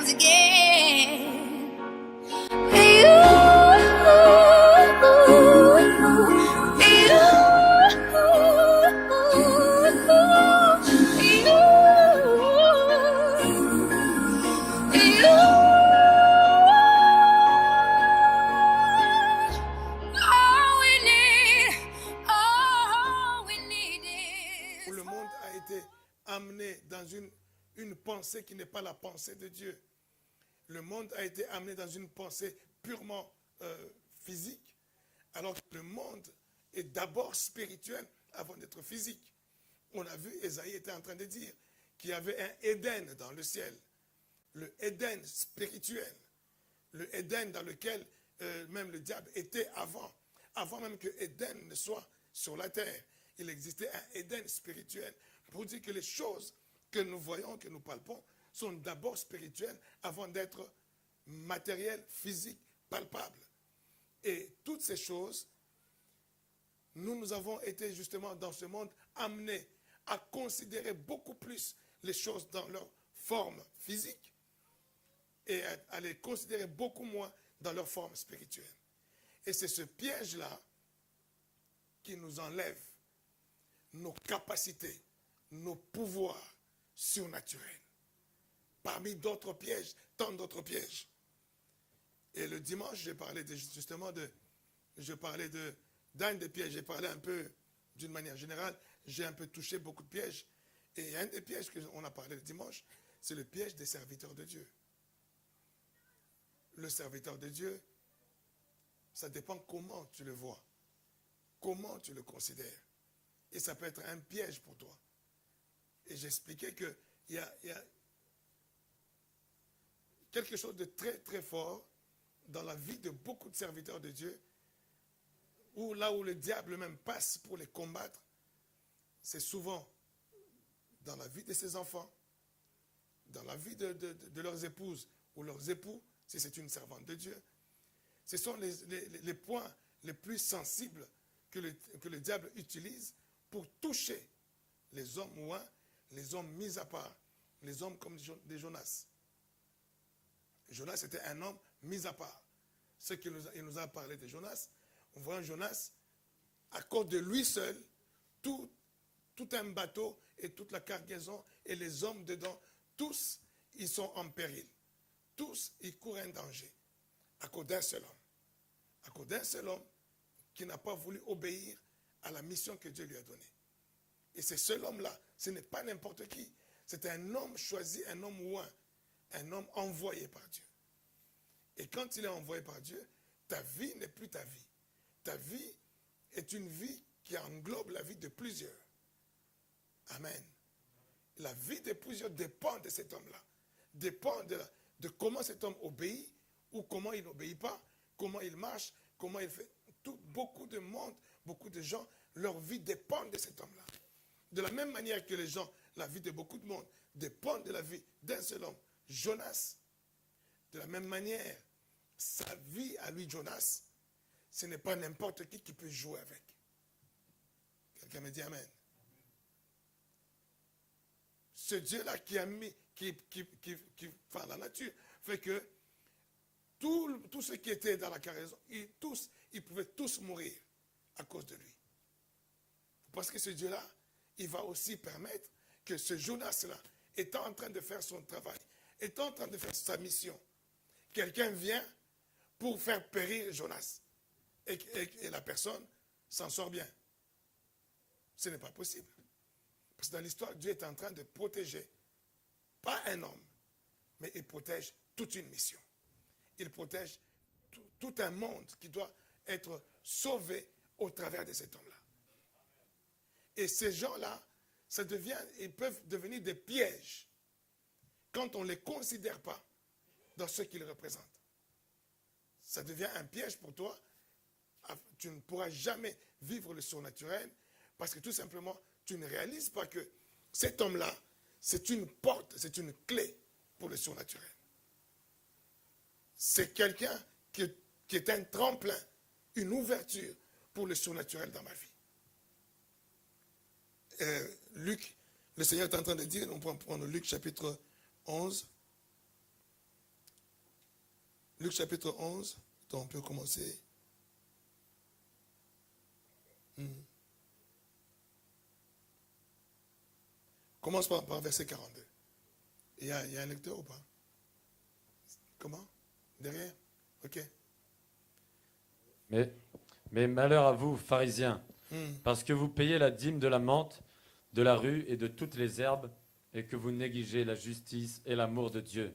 once again. Le monde a été amené dans une pensée qui n'est pas la pensée de Dieu. Le monde a été amené dans une pensée purement physique, alors que le monde est d'abord spirituel avant d'être physique. On a vu, Ésaïe était en train de dire qu'il y avait un Éden dans le ciel, le Éden spirituel, le Éden dans lequel même le diable était avant même que Éden ne soit sur la terre. Il existait un Éden spirituel pour dire que les choses que nous voyons, que nous palpons, sont d'abord spirituelles avant d'être matérielles, physiques, palpables. Et toutes ces choses, nous avons été justement dans ce monde amenés à considérer beaucoup plus les choses dans leur forme physique et à les considérer beaucoup moins dans leur forme spirituelle. Et c'est ce piège-là qui nous enlève nos capacités, nos pouvoirs surnaturels. Parmi d'autres pièges, tant d'autres pièges. Et le dimanche, j'ai parlé d'un des pièges. J'ai parlé un peu, d'une manière générale, j'ai un peu touché beaucoup de pièges. Et un des pièges qu'on a parlé le dimanche, c'est le piège des serviteurs de Dieu. Le serviteur de Dieu, ça dépend comment tu le vois, comment tu le considères. Et ça peut être un piège pour toi. Et j'expliquais qu'il y a quelque chose de très très fort dans la vie de beaucoup de serviteurs de Dieu, où là où le diable même passe pour les combattre, c'est souvent dans la vie de ses enfants, dans la vie de leurs épouses ou leurs époux, si c'est une servante de Dieu. Ce sont les points les plus sensibles que le diable utilise pour toucher les hommes ouins, les hommes mis à part, les hommes comme des Jonas. Jonas était un homme mis à part. Ce qu'il nous a parlé de Jonas, on voit Jonas, à cause de lui seul, tout un bateau et toute la cargaison et les hommes dedans, tous, ils sont en péril. Tous, ils courent un danger à cause d'un seul homme. À cause d'un seul homme qui n'a pas voulu obéir à la mission que Dieu lui a donnée. Et ce seul homme-là, ce n'est pas n'importe qui. C'est un homme choisi, un homme ouin, un homme envoyé par Dieu. Et quand il est envoyé par Dieu, ta vie n'est plus ta vie. Ta vie est une vie qui englobe la vie de plusieurs. Amen. La vie de plusieurs dépend de cet homme-là. Dépend de comment cet homme obéit ou comment il n'obéit pas, comment il marche, comment il fait. Beaucoup de monde, beaucoup de gens, leur vie dépend de cet homme-là. De la même manière que les gens, la vie de beaucoup de monde dépend de la vie d'un seul homme, Jonas. De la même manière, sa vie à lui, Jonas, ce n'est pas n'importe qui peut jouer avec. Quelqu'un me dit Amen. Ce Dieu-là qui a mis, enfin, la nature, fait que tous ceux qui étaient dans la cargaison, ils pouvaient tous mourir à cause de lui. Parce que ce Dieu-là, il va aussi permettre que ce Jonas-là, étant en train de faire son travail, étant en train de faire sa mission, quelqu'un vient pour faire périr Jonas. Et la personne s'en sort bien. Ce n'est pas possible. Parce que dans l'histoire, Dieu est en train de protéger, pas un homme, mais il protège toute une mission. Il protège tout un monde qui doit être sauvé au travers de cet homme-là. Et ces gens-là, ils peuvent devenir des pièges quand on ne les considère pas dans ce qu'ils représentent. Ça devient un piège pour toi. Tu ne pourras jamais vivre le surnaturel parce que tout simplement, tu ne réalises pas que cet homme-là, c'est une porte, c'est une clé pour le surnaturel. C'est quelqu'un qui est un tremplin, une ouverture pour le surnaturel dans ma vie. Luc, le Seigneur est en train de dire, on peut prendre Luc chapitre 11. Luc chapitre 11, donc on peut commencer. Commence par verset 42. Il y a un lecteur ou pas? Comment? Derrière? Ok. Mais malheur à vous, pharisiens, parce que vous payez la dîme de la menthe, de la rue et de toutes les herbes, et que vous négligez la justice et l'amour de Dieu.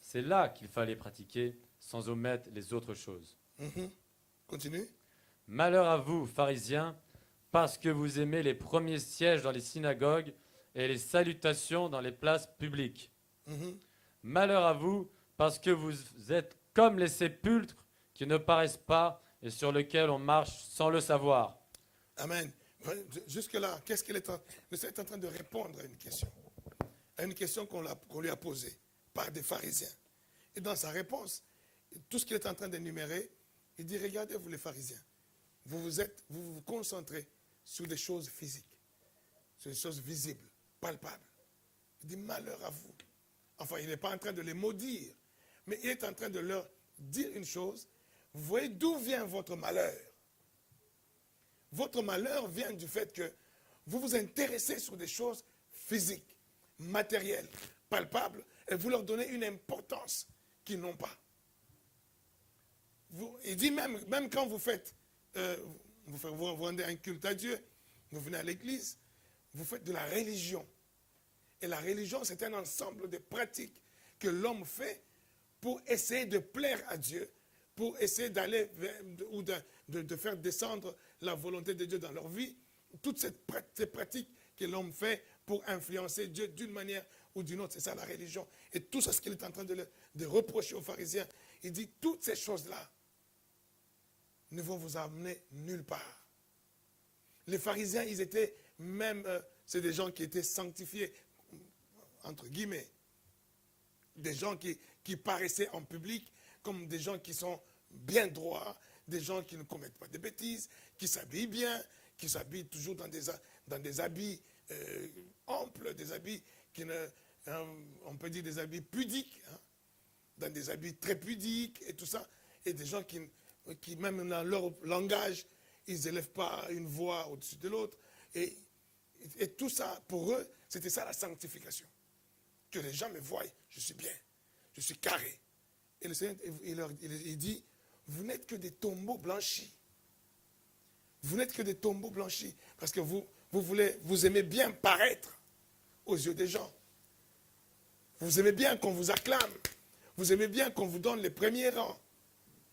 C'est là qu'il fallait pratiquer, sans omettre les autres choses. Continue. Malheur à vous, pharisiens, parce que vous aimez les premiers sièges dans les synagogues et les salutations dans les places publiques. Malheur à vous, parce que vous êtes comme les sépulcres qui ne paraissent pas et sur lesquels on marche sans le savoir. Amen. Jusque-là, qu'est-ce qu'il est en train de répondre à une question? À une question qu'on lui a posée par des pharisiens. Et dans sa réponse, tout ce qu'il est en train d'énumérer, il dit, regardez vous les pharisiens, vous vous concentrez sur des choses physiques, sur des choses visibles, palpables. Il dit, malheur à vous. Enfin, il n'est pas en train de les maudire, mais il est en train de leur dire une chose. Vous voyez d'où vient votre malheur? Votre malheur vient du fait que vous vous intéressez sur des choses physiques, matérielles, palpables, et vous leur donnez une importance qu'ils n'ont pas. Il dit même quand vous faites, vous rendez un culte à Dieu, vous venez à l'église, vous faites de la religion. Et la religion, c'est un ensemble de pratiques que l'homme fait pour essayer de plaire à Dieu, pour essayer d'aller ou de faire descendre la volonté de Dieu dans leur vie. Toutes ces pratiques que l'homme fait pour influencer Dieu d'une manière ou d'une autre, c'est ça la religion. Et tout ça, ce qu'il est en train de reprocher aux pharisiens, il dit, toutes ces choses-là ne vont vous amener nulle part. Les pharisiens, ils étaient même, c'est des gens qui étaient sanctifiés, entre guillemets, des gens qui paraissaient en public comme des gens qui sont bien droits, des gens qui ne commettent pas de bêtises, qui s'habillent bien, qui s'habillent toujours dans des habits amples, des habits on peut dire des habits pudiques, hein, dans des habits très pudiques et tout ça, et des gens qui même dans leur langage, ils n'élèvent pas une voix au-dessus de l'autre, et tout ça, pour eux, c'était ça la sanctification. Que les gens me voient, je suis bien, je suis carré. Et le Seigneur, il dit, vous n'êtes que des tombeaux blanchis. Vous n'êtes que des tombeaux blanchis. Parce que vous aimez bien paraître aux yeux des gens. Vous aimez bien qu'on vous acclame. Vous aimez bien qu'on vous donne les premiers rangs.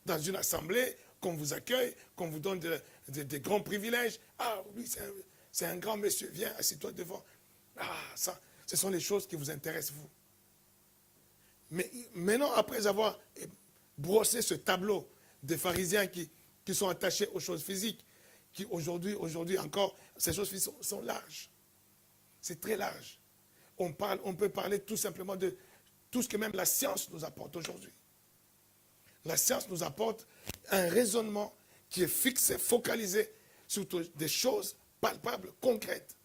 Dans une assemblée, qu'on vous accueille, qu'on vous donne des grands privilèges. Ah, oui, c'est un grand monsieur, viens, assieds-toi devant. Ah, ça, ce sont les choses qui vous intéressent, vous. Mais maintenant, après avoir brossé ce tableau des pharisiens qui sont attachés aux choses physiques, qui aujourd'hui encore, ces choses physiques sont larges. C'est très large. On peut parler tout simplement de tout ce que même la science nous apporte aujourd'hui. La science nous apporte un raisonnement qui est fixé, focalisé sur des choses palpables, concrètes.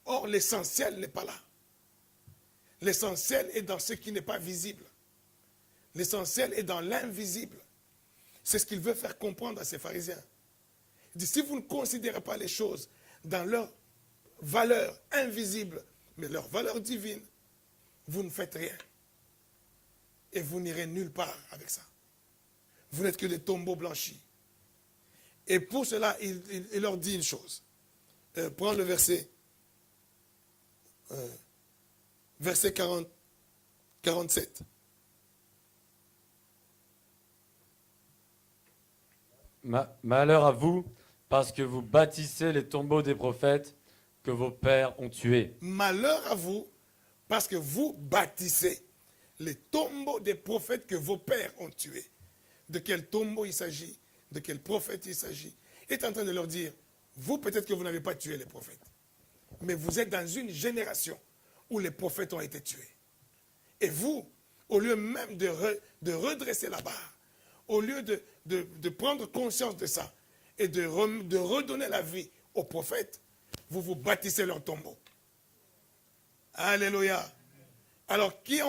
Or, l'essentiel n'est pas là. L'essentiel est dans ce qui n'est pas visible. L'essentiel est dans l'invisible. C'est ce qu'il veut faire comprendre à ces pharisiens. Il dit, si vous ne considérez pas les choses dans leur valeur invisible, mais leur valeur divine, vous ne faites rien. Et vous n'irez nulle part avec ça. Vous n'êtes que des tombeaux blanchis. Et pour cela, il leur dit une chose. Prends le verset 47. Malheur à vous, parce que vous bâtissez les tombeaux des prophètes que vos pères ont tués. Malheur à vous, parce que vous bâtissez les tombeaux des prophètes que vos pères ont tués. De quel tombeau il s'agit? De quel prophète il s'agit? Il est en train de leur dire, vous peut-être que vous n'avez pas tué les prophètes, mais vous êtes dans une génération où les prophètes ont été tués. Et vous, au lieu même de redresser la barre, au lieu de prendre conscience de ça et de redonner la vie aux prophètes, vous vous bâtissez leur tombeau. Alléluia. Alors, qui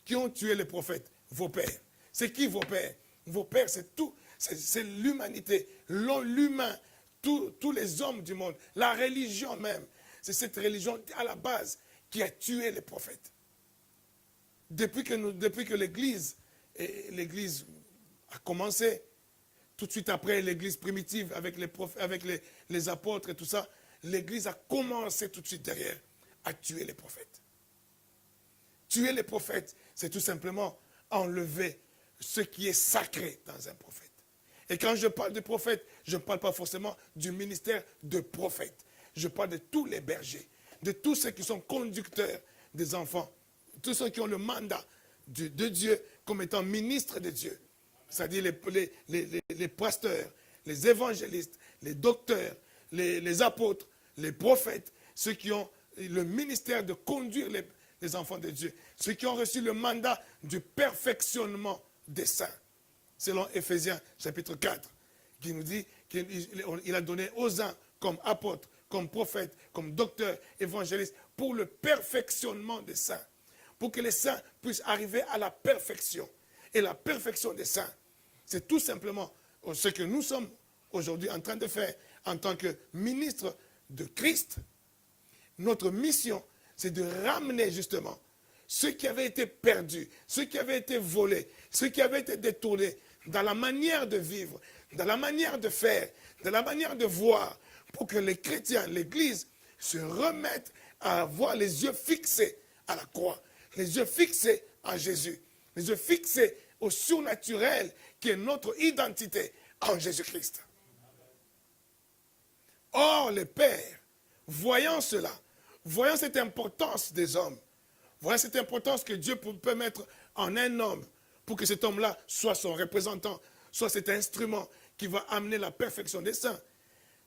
qui ont tué les prophètes? Vos pères. C'est qui vos pères? Vos pères, c'est tout. C'est l'humanité, l'humain, tous les hommes du monde, la religion même. C'est cette religion à la base qui a tué les prophètes. Depuis que l'Église a commencé, tout de suite après l'Église primitive avec les apôtres et tout ça, l'Église a commencé tout de suite derrière à tuer les prophètes. Tuer les prophètes, c'est tout simplement enlever ce qui est sacré dans un prophète. Et quand je parle de prophète, je ne parle pas forcément du ministère de prophète. Je parle de tous les bergers, de tous ceux qui sont conducteurs des enfants, tous ceux qui ont le mandat de Dieu comme étant ministres de Dieu. C'est-à-dire les pasteurs, les évangélistes, les docteurs, les apôtres, les prophètes, ceux qui ont le ministère de conduire les enfants de Dieu, ceux qui ont reçu le mandat du perfectionnement des saints. Selon Éphésiens chapitre 4, qui nous dit qu'il a donné aux uns comme apôtres, comme prophètes, comme docteurs, évangélistes, pour le perfectionnement des saints, pour que les saints puissent arriver à la perfection. Et la perfection des saints, c'est tout simplement ce que nous sommes aujourd'hui en train de faire en tant que ministres de Christ. Notre mission, c'est de ramener justement ceux qui avaient été perdus, ceux qui avaient été volés, ceux qui avaient été détournés dans la manière de vivre, dans la manière de faire, dans la manière de voir, pour que les chrétiens, l'Église, se remettent à avoir les yeux fixés à la croix, les yeux fixés à Jésus, les yeux fixés au surnaturel qui est notre identité en Jésus-Christ. Or, les pères, voyant cela, voyant cette importance des hommes, voyant cette importance que Dieu peut mettre en un homme pour que cet homme-là soit son représentant, soit cet instrument qui va amener la perfection des saints,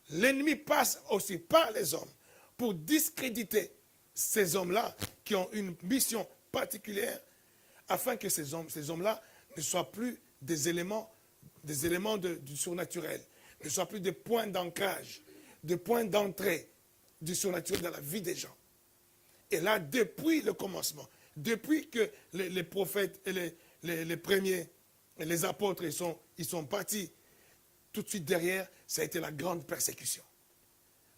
l'ennemi passe aussi par les hommes pour discréditer ces hommes-là qui ont une mission particulière afin que ces hommes-là ne soient plus des éléments du surnaturel, ne soient plus des points d'ancrage, des points d'entrée du surnaturel dans la vie des gens. Et là, depuis le commencement, depuis que les prophètes et les premiers, les apôtres, ils sont partis, tout de suite derrière, ça a été la grande persécution.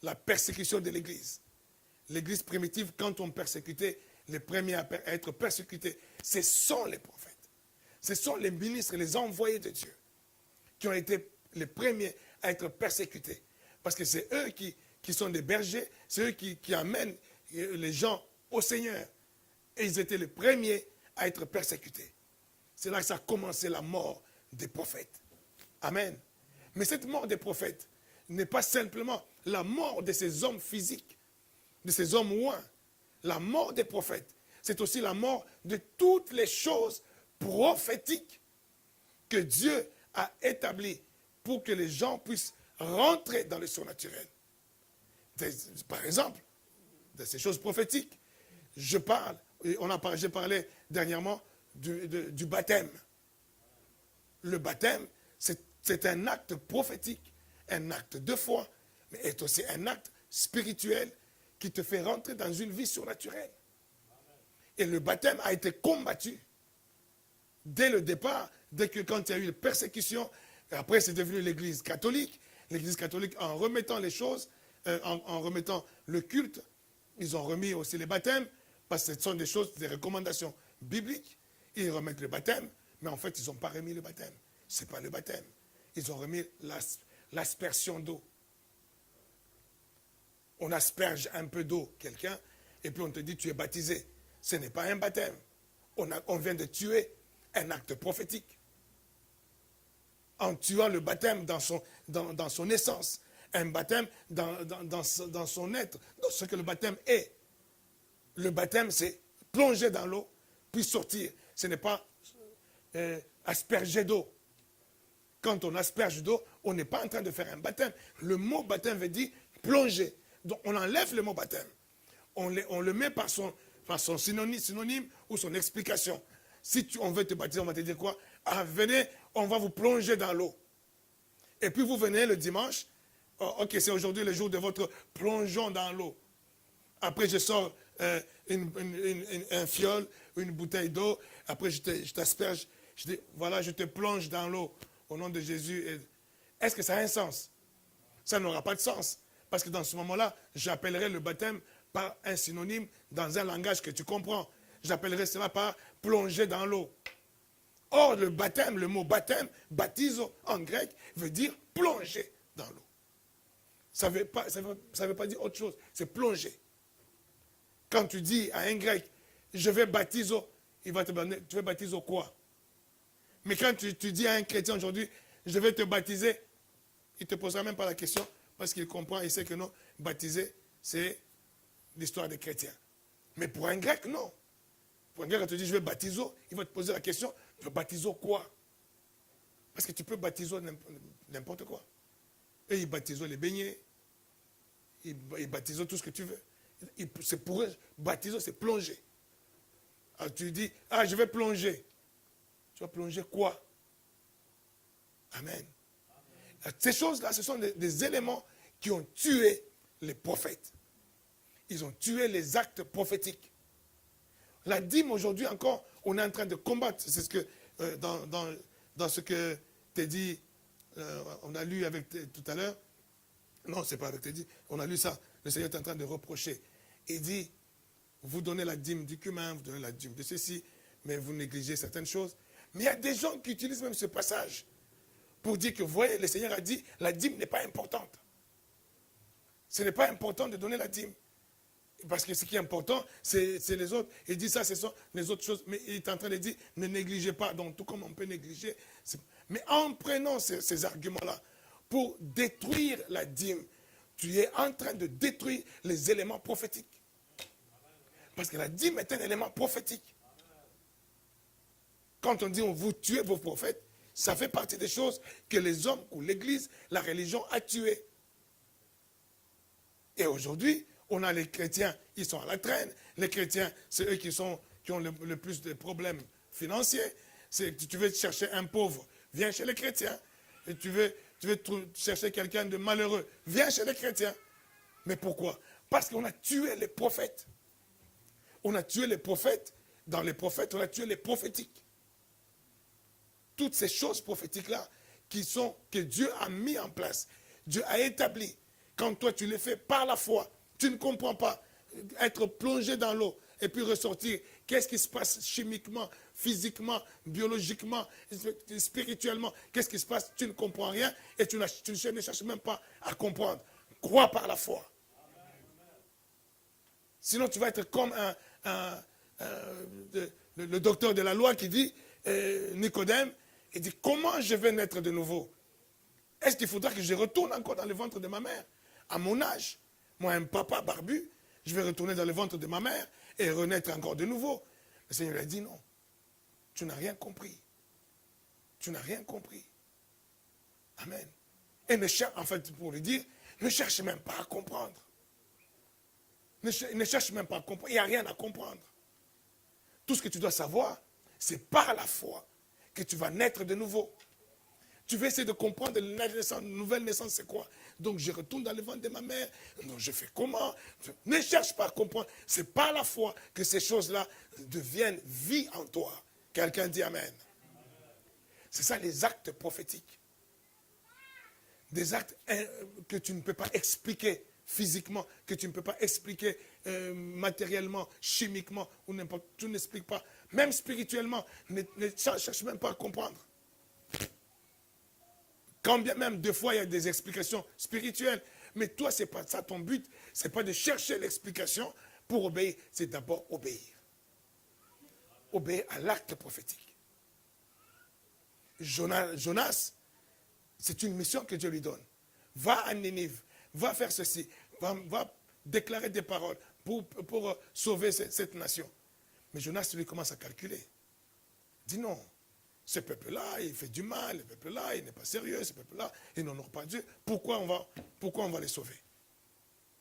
La persécution de l'Église. L'Église primitive, quand on persécutait, les premiers à être persécutés, ce sont les prophètes. Ce sont les ministres, les envoyés de Dieu, qui ont été les premiers à être persécutés. Parce que c'est eux qui sont des bergers, c'est eux qui amènent les gens au Seigneur. Et ils étaient les premiers à être persécutés. C'est là que ça a commencé la mort des prophètes. Amen. Mais cette mort des prophètes n'est pas simplement la mort de ces hommes physiques, de ces hommes ouins. La mort des prophètes, c'est aussi la mort de toutes les choses prophétiques que Dieu a établies pour que les gens puissent rentrer dans le surnaturel. Par exemple, de ces choses prophétiques, j'ai parlé dernièrement du baptême. Le baptême, c'est un acte prophétique, un acte de foi, mais est aussi un acte spirituel qui te fait rentrer dans une vie surnaturelle. Et le baptême a été combattu dès le départ, quand il y a eu une persécution. Après, c'est devenu l'Église catholique. L'Église catholique, en remettant les choses, en remettant le culte, ils ont remis aussi les baptêmes, parce que ce sont des choses, des recommandations bibliques. Ils remettent le baptême, mais en fait, ils n'ont pas remis le baptême. Ce n'est pas le baptême. Ils ont remis l'aspersion d'eau. On asperge un peu d'eau quelqu'un, et puis on te dit tu es baptisé. Ce n'est pas un baptême. On vient de tuer un acte prophétique. En tuant le baptême dans son essence. Un baptême dans son être, dans ce que le baptême est. Le baptême, c'est plonger dans l'eau, puis sortir. Ce n'est pas asperger d'eau. Quand on asperge d'eau, on n'est pas en train de faire un baptême. Le mot baptême veut dire plonger. Donc on enlève le mot baptême. On le met par son synonyme ou son explication. Si on veut te baptiser, on va te dire quoi? Ah, venez, on va vous plonger dans l'eau. Et puis vous venez le dimanche. Oh, ok, c'est aujourd'hui le jour de votre plongeon dans l'eau. Après, je sors un fiole, une bouteille d'eau, après je t'asperge, je dis, voilà, je te plonge dans l'eau au nom de Jésus. Est-ce que ça a un sens? Ça n'aura pas de sens. Parce que dans ce moment-là, j'appellerai le baptême par un synonyme dans un langage que tu comprends. J'appellerai cela par plonger dans l'eau. Or, le baptême, le mot baptême, baptizo en grec, veut dire plonger dans l'eau. Ça ne veut pas dire autre chose, c'est plonger. Quand tu dis à un grec, je vais baptiser, il va te demander, tu veux baptiser quoi? Mais quand tu dis à un chrétien aujourd'hui, je vais te baptiser, il ne te posera même pas la question, parce qu'il comprend, il sait que non, baptiser, c'est l'histoire des chrétiens. Mais pour un grec, non. Pour un grec, quand tu dis je vais baptiser, il va te poser la question, tu veux baptiser quoi? Parce que tu peux baptiser n'importe quoi. Et ils baptisent les beignets, ils baptisent tout ce que tu veux. C'est pour eux, baptiser, c'est plonger. Alors tu dis, je vais plonger. Tu vas plonger quoi? Amen. Ces choses-là, ce sont des éléments qui ont tué les prophètes. Ils ont tué les actes prophétiques. La dîme, aujourd'hui encore, on est en train de combattre. C'est ce que, dans ce que Teddy, on a lu avec tout à l'heure. Non, ce n'est pas avec Teddy. On a lu ça. Le Seigneur est en train de reprocher. Il dit, vous donnez la dîme du cumin, vous donnez la dîme de ceci, mais vous négligez certaines choses. Mais il y a des gens qui utilisent même ce passage pour dire que, vous voyez, le Seigneur a dit, la dîme n'est pas importante. Ce n'est pas important de donner la dîme. Parce que ce qui est important, c'est les autres. Il dit ça, ce sont les autres choses. Mais il est en train de dire, ne négligez pas. Donc, tout comme on peut négliger. Mais en prenant ces arguments-là pour détruire la dîme, tu es en train de détruire les éléments prophétiques. Parce que la dîme est un élément prophétique. Quand on dit vous tuez vos prophètes, ça fait partie des choses que les hommes ou l'Église, la religion a tuées. Et aujourd'hui, on a les chrétiens, ils sont à la traîne. Les chrétiens, c'est eux qui ont le plus de problèmes financiers. Tu veux chercher un pauvre, viens chez les chrétiens. Et tu veux chercher quelqu'un de malheureux, viens chez les chrétiens. Mais pourquoi? Parce qu'on a tué les prophètes. On a tué les prophètes. Dans les prophètes, on a tué les prophétiques. Toutes ces choses prophétiques-là que Dieu a mis en place, Dieu a établi. Quand toi tu les fais par la foi, tu ne comprends pas. Être plongé dans l'eau et puis ressortir. Qu'est-ce qui se passe chimiquement, physiquement, biologiquement, spirituellement? Qu'est-ce qui se passe? Tu ne comprends rien et tu ne cherches même pas à comprendre. Crois par la foi. Sinon tu vas être comme le docteur de la loi qui dit, Nicodème, il dit, comment je vais naître de nouveau? Est-ce qu'il faudra que je retourne encore dans le ventre de ma mère? À mon âge, moi, un papa barbu, je vais retourner dans le ventre de ma mère et renaître encore de nouveau. Le Seigneur lui a dit, non, tu n'as rien compris. Tu n'as rien compris. Amen. Et en fait, pour lui dire, ne cherche même pas à comprendre. Ne cherche même pas à comprendre. Il n'y a rien à comprendre. Tout ce que tu dois savoir, c'est par la foi que tu vas naître de nouveau. Tu veux essayer de comprendre la nouvelle naissance, c'est quoi? Donc je retourne dans le ventre de ma mère. Donc je fais comment? Ne cherche pas à comprendre. C'est par la foi que ces choses-là deviennent vie en toi. Quelqu'un dit Amen. C'est ça les actes prophétiques. Des actes que tu ne peux pas expliquer physiquement, que tu ne peux pas expliquer matériellement, chimiquement, ou n'importe. Tu n'expliques pas. Même spirituellement, ne cherche même pas à comprendre. Quand bien même, des fois, il y a des explications spirituelles. Mais toi, ce n'est pas ça ton but. Ce n'est pas de chercher l'explication pour obéir. C'est d'abord obéir. Obéir à l'acte prophétique. Jonas, c'est une mission que Dieu lui donne. Va à Ninive, va faire ceci, va déclarer des paroles pour sauver cette nation. Mais Jonas, lui, commence à calculer. Il dit non. Ce peuple-là, il fait du mal, ce peuple-là, il n'est pas sérieux, ce peuple-là, il n'honore pas Dieu. Pourquoi on va les sauver?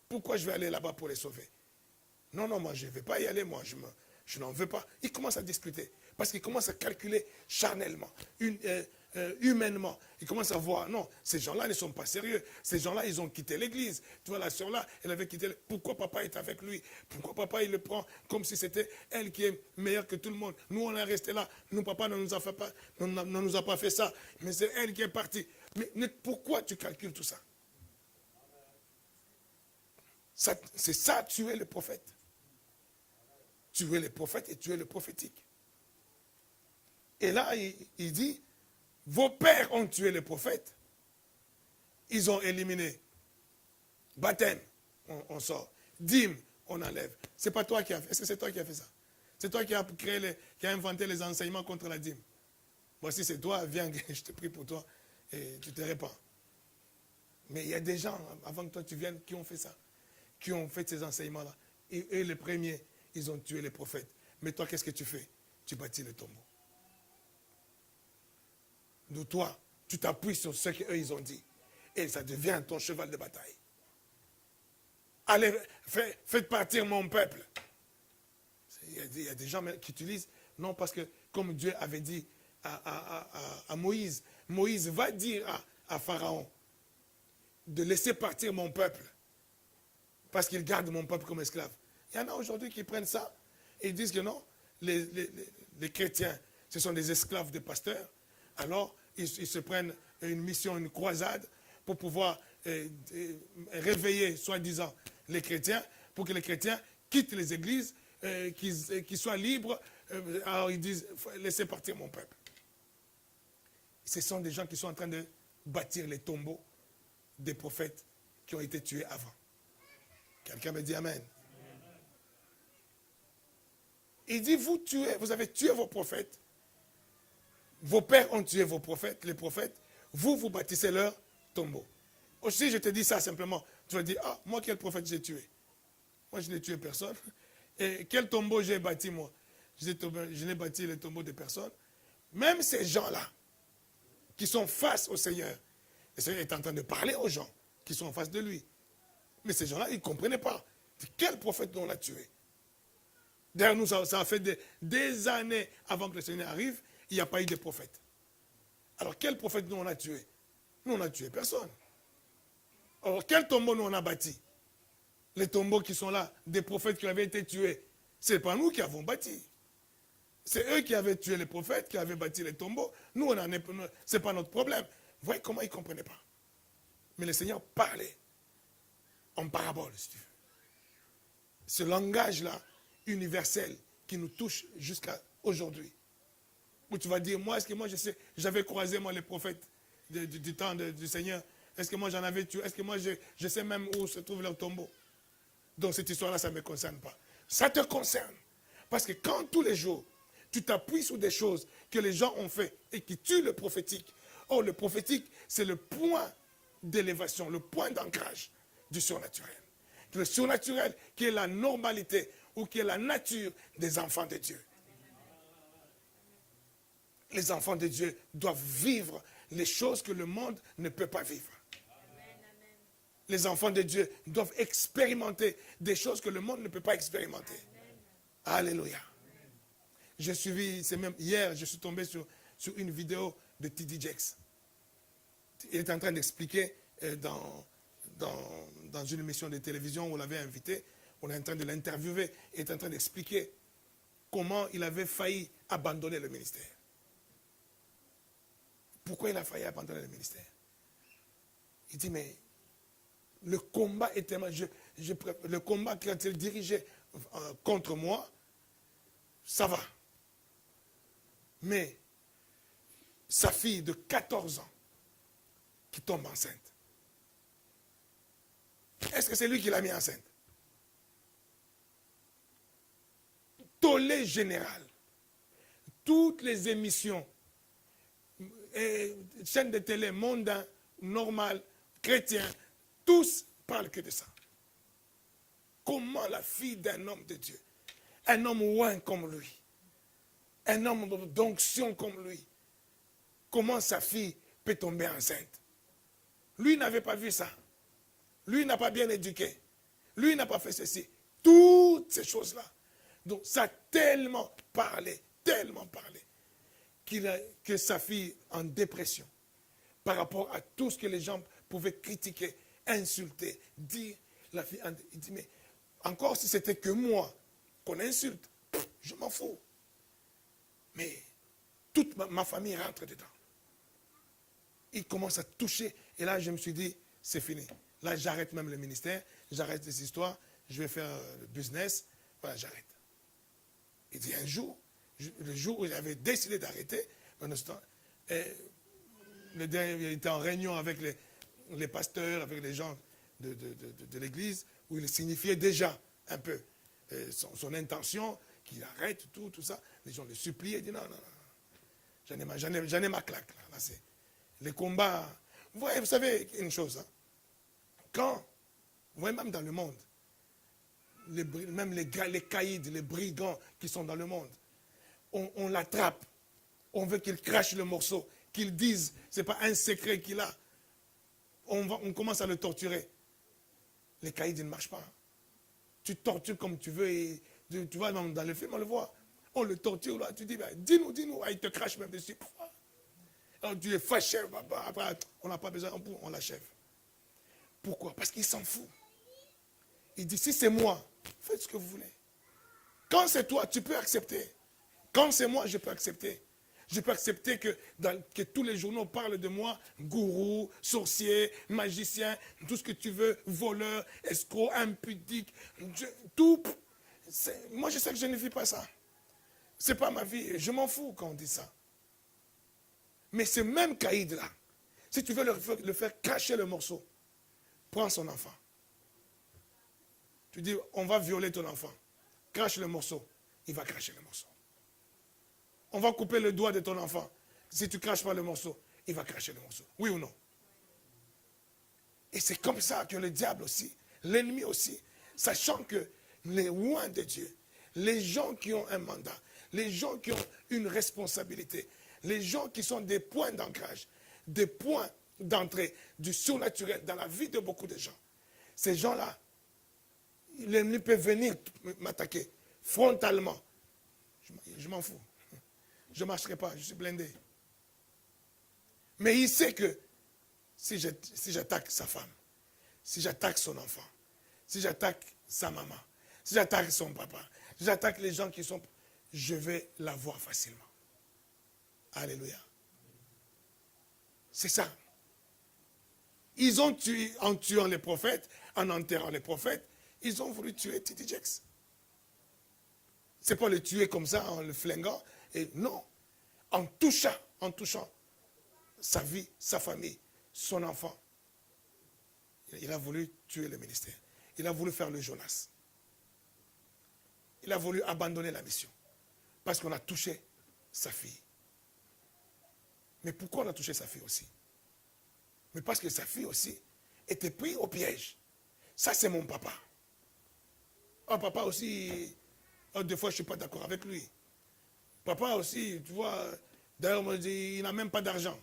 Pourquoi je vais aller là-bas pour les sauver? Non, moi je ne vais pas y aller, moi je n'en veux pas. Il commence à discuter, parce qu'il commence à calculer charnellement. humainement. Ils commencent à voir, non, ces gens-là ne sont pas sérieux. Ces gens-là, ils ont quitté l'église. Tu vois, la sœur-là, elle avait quitté. Pourquoi papa est avec lui? Pourquoi papa, il le prend comme si c'était elle qui est meilleure que tout le monde? Nous, on est resté là. Nous, papa ne nous a pas fait ça. Mais c'est elle qui est partie. Mais pourquoi tu calcules tout ça? C'est ça, tu es le prophète. Tu es le prophète et tu es le prophétique. Et là, il dit, vos pères ont tué les prophètes. Ils ont éliminé. Baptême, on sort. Dîme, on enlève. C'est pas toi qui as fait. Est-ce que c'est toi qui as fait ça? C'est toi qui as qui a inventé les enseignements contre la dîme. Voici, c'est toi, viens, je te prie pour toi et tu te répands. Mais il y a des gens, avant que toi tu viennes, qui ont fait ça. Qui ont fait ces enseignements-là. Et les premiers, ils ont tué les prophètes. Mais toi, qu'est-ce que tu fais? Tu bâtis le tombeau. De toi, tu t'appuies sur ce qu'eux, ils ont dit. Et ça devient ton cheval de bataille. Allez, faites partir mon peuple. Il y a des gens qui utilisent, non, parce que comme Dieu avait dit à Moïse, Moïse va dire à Pharaon de laisser partir mon peuple parce qu'il garde mon peuple comme esclave. Il y en a aujourd'hui qui prennent ça et ils disent que non, les chrétiens, ce sont des esclaves des pasteurs. Alors, ils se prennent une mission, une croisade pour pouvoir réveiller, soi-disant, les chrétiens, pour que les chrétiens quittent les églises, qu'ils soient libres. Alors, ils disent, laissez partir mon peuple. Ce sont des gens qui sont en train de bâtir les tombeaux des prophètes qui ont été tués avant. Quelqu'un me dit Amen. Il dit, vous avez tué vos prophètes. Vos pères ont tué vos prophètes, les prophètes. Vous bâtissez leur tombeau. Aussi, je te dis ça simplement. Tu vas dire, ah, moi, quel prophète j'ai tué? Moi, je n'ai tué personne. Et quel tombeau j'ai bâti, moi? Je n'ai bâti le tombeau de personne. Même ces gens-là, qui sont face au Seigneur, le Seigneur est en train de parler aux gens qui sont en face de lui. Mais ces gens-là, ils ne comprenaient pas. Quel prophète on a tué? D'ailleurs, nous, ça a fait des années avant que le Seigneur arrive, il n'y a pas eu de prophète. Alors, quel prophète nous on a tué? Nous, on n'a tué personne. Alors, quel tombeau nous on a bâti? Les tombeaux qui sont là, des prophètes qui avaient été tués, ce n'est pas nous qui avons bâti. C'est eux qui avaient tué les prophètes, qui avaient bâti les tombeaux. Nous, ce n'est pas notre problème. Vous voyez comment ils ne comprenaient pas. Mais le Seigneur parlait en parabole, si tu veux. Ce langage-là, universel, qui nous touche jusqu'à aujourd'hui. Où tu vas dire, moi, est-ce que moi, j'avais croisé, moi, les prophètes du temps du Seigneur? Est-ce que moi, j'en avais tué? Est-ce que moi, je sais même où se trouve leur tombeau? Donc, cette histoire-là, ça ne me concerne pas. Ça te concerne. Parce que quand tous les jours, tu t'appuies sur des choses que les gens ont fait et qui tuent le prophétique. Or, le prophétique, c'est le point d'élévation, le point d'ancrage du surnaturel. Le surnaturel qui est la normalité ou qui est la nature des enfants de Dieu. Les enfants de Dieu doivent vivre les choses que le monde ne peut pas vivre. Les enfants de Dieu doivent expérimenter des choses que le monde ne peut pas expérimenter. Alléluia. J'ai suivi, c'est même hier, je suis tombé sur une vidéo de T.D. Jakes. Il est en train d'expliquer dans une émission de télévision où on l'avait invité, on est en train de l'interviewer, il est en train d'expliquer comment il avait failli abandonner le ministère. Pourquoi il a failli abandonner le ministère? Il dit, mais le combat est tellement... le combat quand il dirigeait contre moi, ça va. Mais sa fille de 14 ans qui tombe enceinte, est-ce que c'est lui qui l'a mis enceinte? Tollé général. Toutes les émissions, chaînes de télé, mondains, normal, chrétiens, tous parlent que de ça. Comment la fille d'un homme de Dieu, un homme oint comme lui, un homme d'onction comme lui, comment sa fille peut tomber enceinte? Lui n'avait pas vu ça. Lui n'a pas bien éduqué. Lui n'a pas fait ceci. Toutes ces choses-là. Donc ça a tellement parlé, que sa fille en dépression par rapport à tout ce que les gens pouvaient critiquer, insulter, dire. La fille, il dit, mais encore si c'était que moi qu'on insulte, je m'en fous. Mais toute ma famille rentre dedans. Il commence à toucher. Et là, je me suis dit, c'est fini. Là, j'arrête même le ministère, j'arrête les histoires, je vais faire le business. Voilà, j'arrête. Il dit, un jour, le jour où j'avais décidé d'arrêter, il était en réunion avec les pasteurs, avec les gens de l'église, où il signifiait déjà un peu son intention, qu'il arrête tout ça. Les gens le suppliaient, il dit non, j'en ai ma claque. Là, c'est les combats. Vous savez une chose, hein? Quand, vous voyez même dans le monde, même les caïds, les brigands qui sont dans le monde, on l'attrape, on veut qu'il crache le morceau, qu'il dise, ce n'est pas un secret qu'il a. On commence à le torturer. Les caïds ne marchent pas. Tu tortures comme tu veux et tu vois dans le film, on le voit. On le torture là, tu dis, ben, dis-nous, il te crache même dessus. Alors tu es fâché, après, on n'a pas besoin, on l'achève. Pourquoi? Parce qu'il s'en fout. Il dit, si c'est moi, faites ce que vous voulez. Quand c'est toi, tu peux accepter. Quand c'est moi, je peux accepter. Je peux accepter que tous les journaux parlent de moi, gourou, sorcier, magicien, tout ce que tu veux, voleur, escroc, impudique, tout. Moi, je sais que je ne vis pas ça. Ce n'est pas ma vie. Je m'en fous quand on dit ça. Mais ce même caïd-là, si tu veux le faire cracher le morceau, prends son enfant. Tu dis, on va violer ton enfant. Crache le morceau. Il va cracher le morceau. On va couper le doigt de ton enfant. Si tu ne craches pas le morceau, il va cracher le morceau. Oui ou non? Et c'est comme ça que le diable aussi, l'ennemi aussi, sachant que les loin de Dieu, les gens qui ont un mandat, les gens qui ont une responsabilité, les gens qui sont des points d'ancrage, des points d'entrée du surnaturel dans la vie de beaucoup de gens, ces gens-là, l'ennemi peut venir m'attaquer frontalement. Je m'en fous. Je ne marcherai pas, je suis blindé. Mais il sait que si j'attaque sa femme, si j'attaque son enfant, si j'attaque sa maman, si j'attaque son papa, si j'attaque les gens qui sont... Je vais l'avoir facilement. Alléluia. C'est ça. Ils ont tué, en tuant les prophètes, en enterrant les prophètes, ils ont voulu tuer T.D. Jakes. Ce n'est pas le tuer comme ça, en le flinguant. Et non, en touchant sa vie, sa famille, son enfant. Il a voulu tuer le ministère. Il a voulu faire le Jonas. Il a voulu abandonner la mission. Parce qu'on a touché sa fille. Mais pourquoi on a touché sa fille aussi? Mais parce que sa fille aussi était prise au piège. Ça, c'est mon papa. Oh, papa aussi, des fois, je ne suis pas d'accord avec lui. Papa aussi, tu vois, d'ailleurs, il n'a même pas d'argent.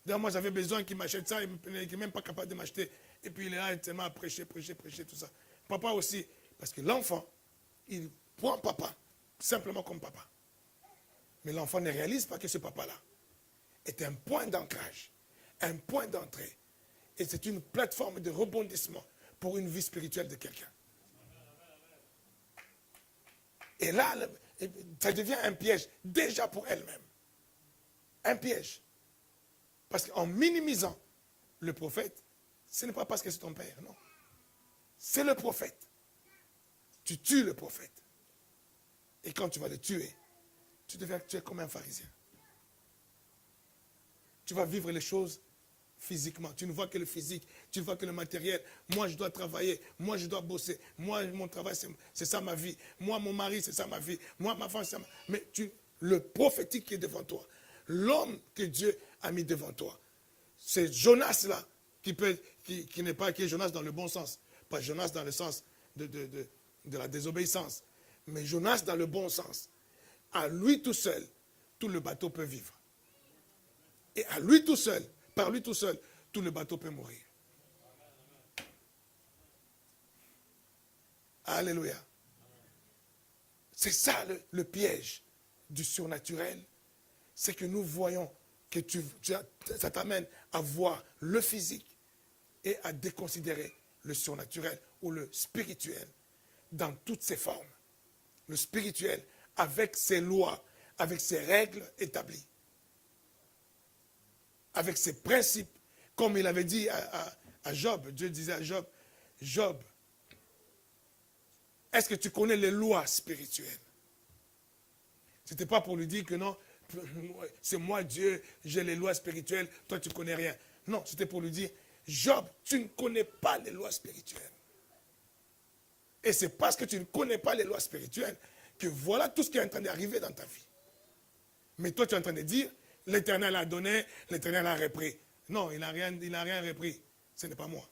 D'ailleurs, moi, j'avais besoin qu'il m'achète ça, il n'est même pas capable de m'acheter. Et puis, il est là, il tellement à prêcher, tout ça. Papa aussi, parce que l'enfant, il prend papa, simplement comme papa. Mais l'enfant ne réalise pas que ce papa-là est un point d'ancrage, un point d'entrée. Et c'est une plateforme de rebondissement pour une vie spirituelle de quelqu'un. Et là, ça devient un piège, déjà pour elle-même. Un piège. Parce qu'en minimisant le prophète, ce n'est pas parce que c'est ton père, non. C'est le prophète. Tu tues le prophète. Et quand tu vas le tuer, tu es comme un pharisien. Tu vas vivre les choses physiquement. Tu ne vois que le physique, tu ne vois que le matériel. Moi, je dois travailler. Moi, je dois bosser. Moi, mon travail, c'est ça ma vie. Moi, mon mari, c'est ça ma vie. Moi, ma femme, c'est ça ma... Mais le prophétique qui est devant toi, l'homme que Dieu a mis devant toi, c'est Jonas-là qui est Jonas dans le bon sens. Pas Jonas dans le sens de la désobéissance. Mais Jonas dans le bon sens. À lui tout seul, tout le bateau peut vivre. Et à lui tout seul, par lui tout seul, tout le bateau peut mourir. Alléluia. C'est ça le piège du surnaturel. c'est que nous voyons que ça t'amène à voir le physique et à déconsidérer le surnaturel ou le spirituel dans toutes ses formes. Le spirituel avec ses lois, avec ses règles établies, avec ses principes, comme il avait dit à Job. Dieu disait à Job, Job, est-ce que tu connais les lois spirituelles? Ce n'était pas pour lui dire que non, c'est moi Dieu, j'ai les lois spirituelles, toi tu ne connais rien. Non, c'était pour lui dire, Job, tu ne connais pas les lois spirituelles. Et c'est parce que tu ne connais pas les lois spirituelles que voilà tout ce qui est en train d'arriver dans ta vie. Mais toi tu es en train de dire, l'Éternel a donné, l'Éternel a repris. Non, il n'a rien repris. Ce n'est pas moi.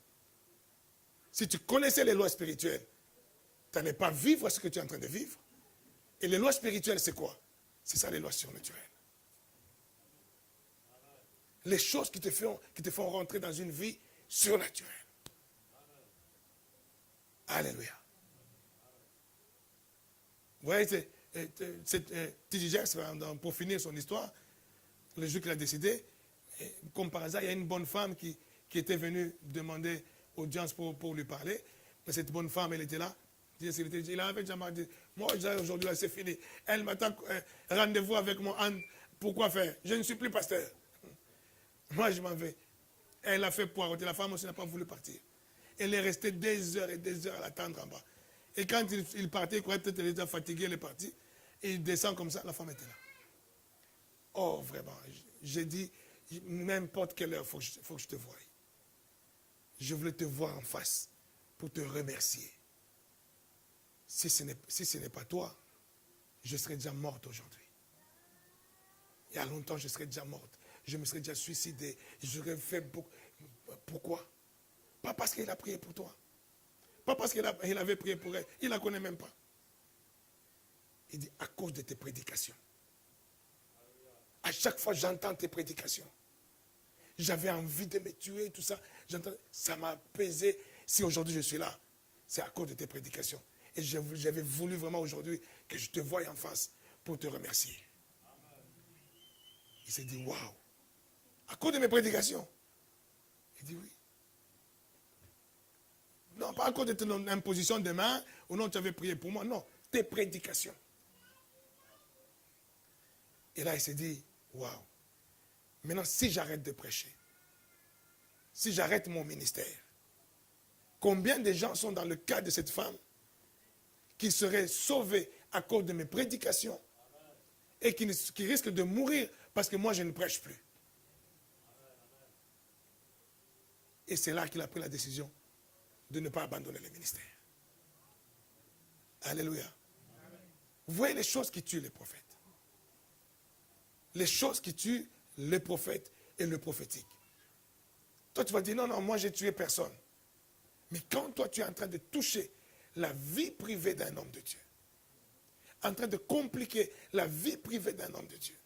Si tu connaissais les lois spirituelles, tu n'allais pas vivre ce que tu es en train de vivre. Et les lois spirituelles, c'est quoi? C'est ça les lois surnaturelles. Les choses qui te font rentrer dans une vie surnaturelle. Alléluia. Vous voyez, T.D. Jakes, pour finir son histoire, le jour qu'il a décidé, comme par hasard, il y a une bonne femme qui était venue demander audience pour lui parler. Mais cette bonne femme, elle était là. Il avait déjà dit, moi aujourd'hui c'est fini. Elle m'attend rendez-vous avec moi. Pourquoi faire? Je ne suis plus pasteur. Moi je m'en vais. Elle a fait poireauter. La femme aussi n'a pas voulu partir. Elle est restée des heures et des heures à l'attendre en bas. Et quand il partait, il croyait peut-être qu'elle était fatiguée, elle est partie. Et il descend comme ça, la femme était là. Oh vraiment, j'ai dit, n'importe quelle heure, il faut que je te voie. Je voulais te voir en face pour te remercier. Si ce n'est pas toi, je serais déjà morte aujourd'hui. Il y a longtemps, je serais déjà morte. Je me serais déjà suicidée. J'aurais fait beaucoup. Pourquoi? Pas parce qu'il a prié pour toi. Pas parce qu'il avait prié pour elle. Il ne la connaît même pas. Il dit, à cause de tes prédications. À chaque fois, j'entends tes prédications. J'avais envie de me tuer, tout ça. Ça m'a pesé. Si aujourd'hui je suis là, c'est à cause de tes prédications. Et j'avais voulu vraiment aujourd'hui que je te voie en face pour te remercier. Il s'est dit, waouh, à cause de mes prédications. Il dit oui. Non, pas à cause de ton imposition de main, ou non, tu avais prié pour moi. Non, tes prédications. Et là, il s'est dit, waouh. Maintenant, si j'arrête de prêcher, si j'arrête mon ministère, combien de gens sont dans le cas de cette femme qui seraient sauvés à cause de mes prédications et qui risquent de mourir parce que moi, je ne prêche plus. Et c'est là qu'il a pris la décision de ne pas abandonner le ministère. Alléluia. Vous voyez les choses qui tuent les prophètes. Les choses qui tuent les prophètes et le prophétique. Toi, tu vas dire, non, non, moi, j'ai tué personne. Mais quand toi, tu es en train de toucher la vie privée d'un homme de Dieu, en train de compliquer la vie privée d'un homme de Dieu,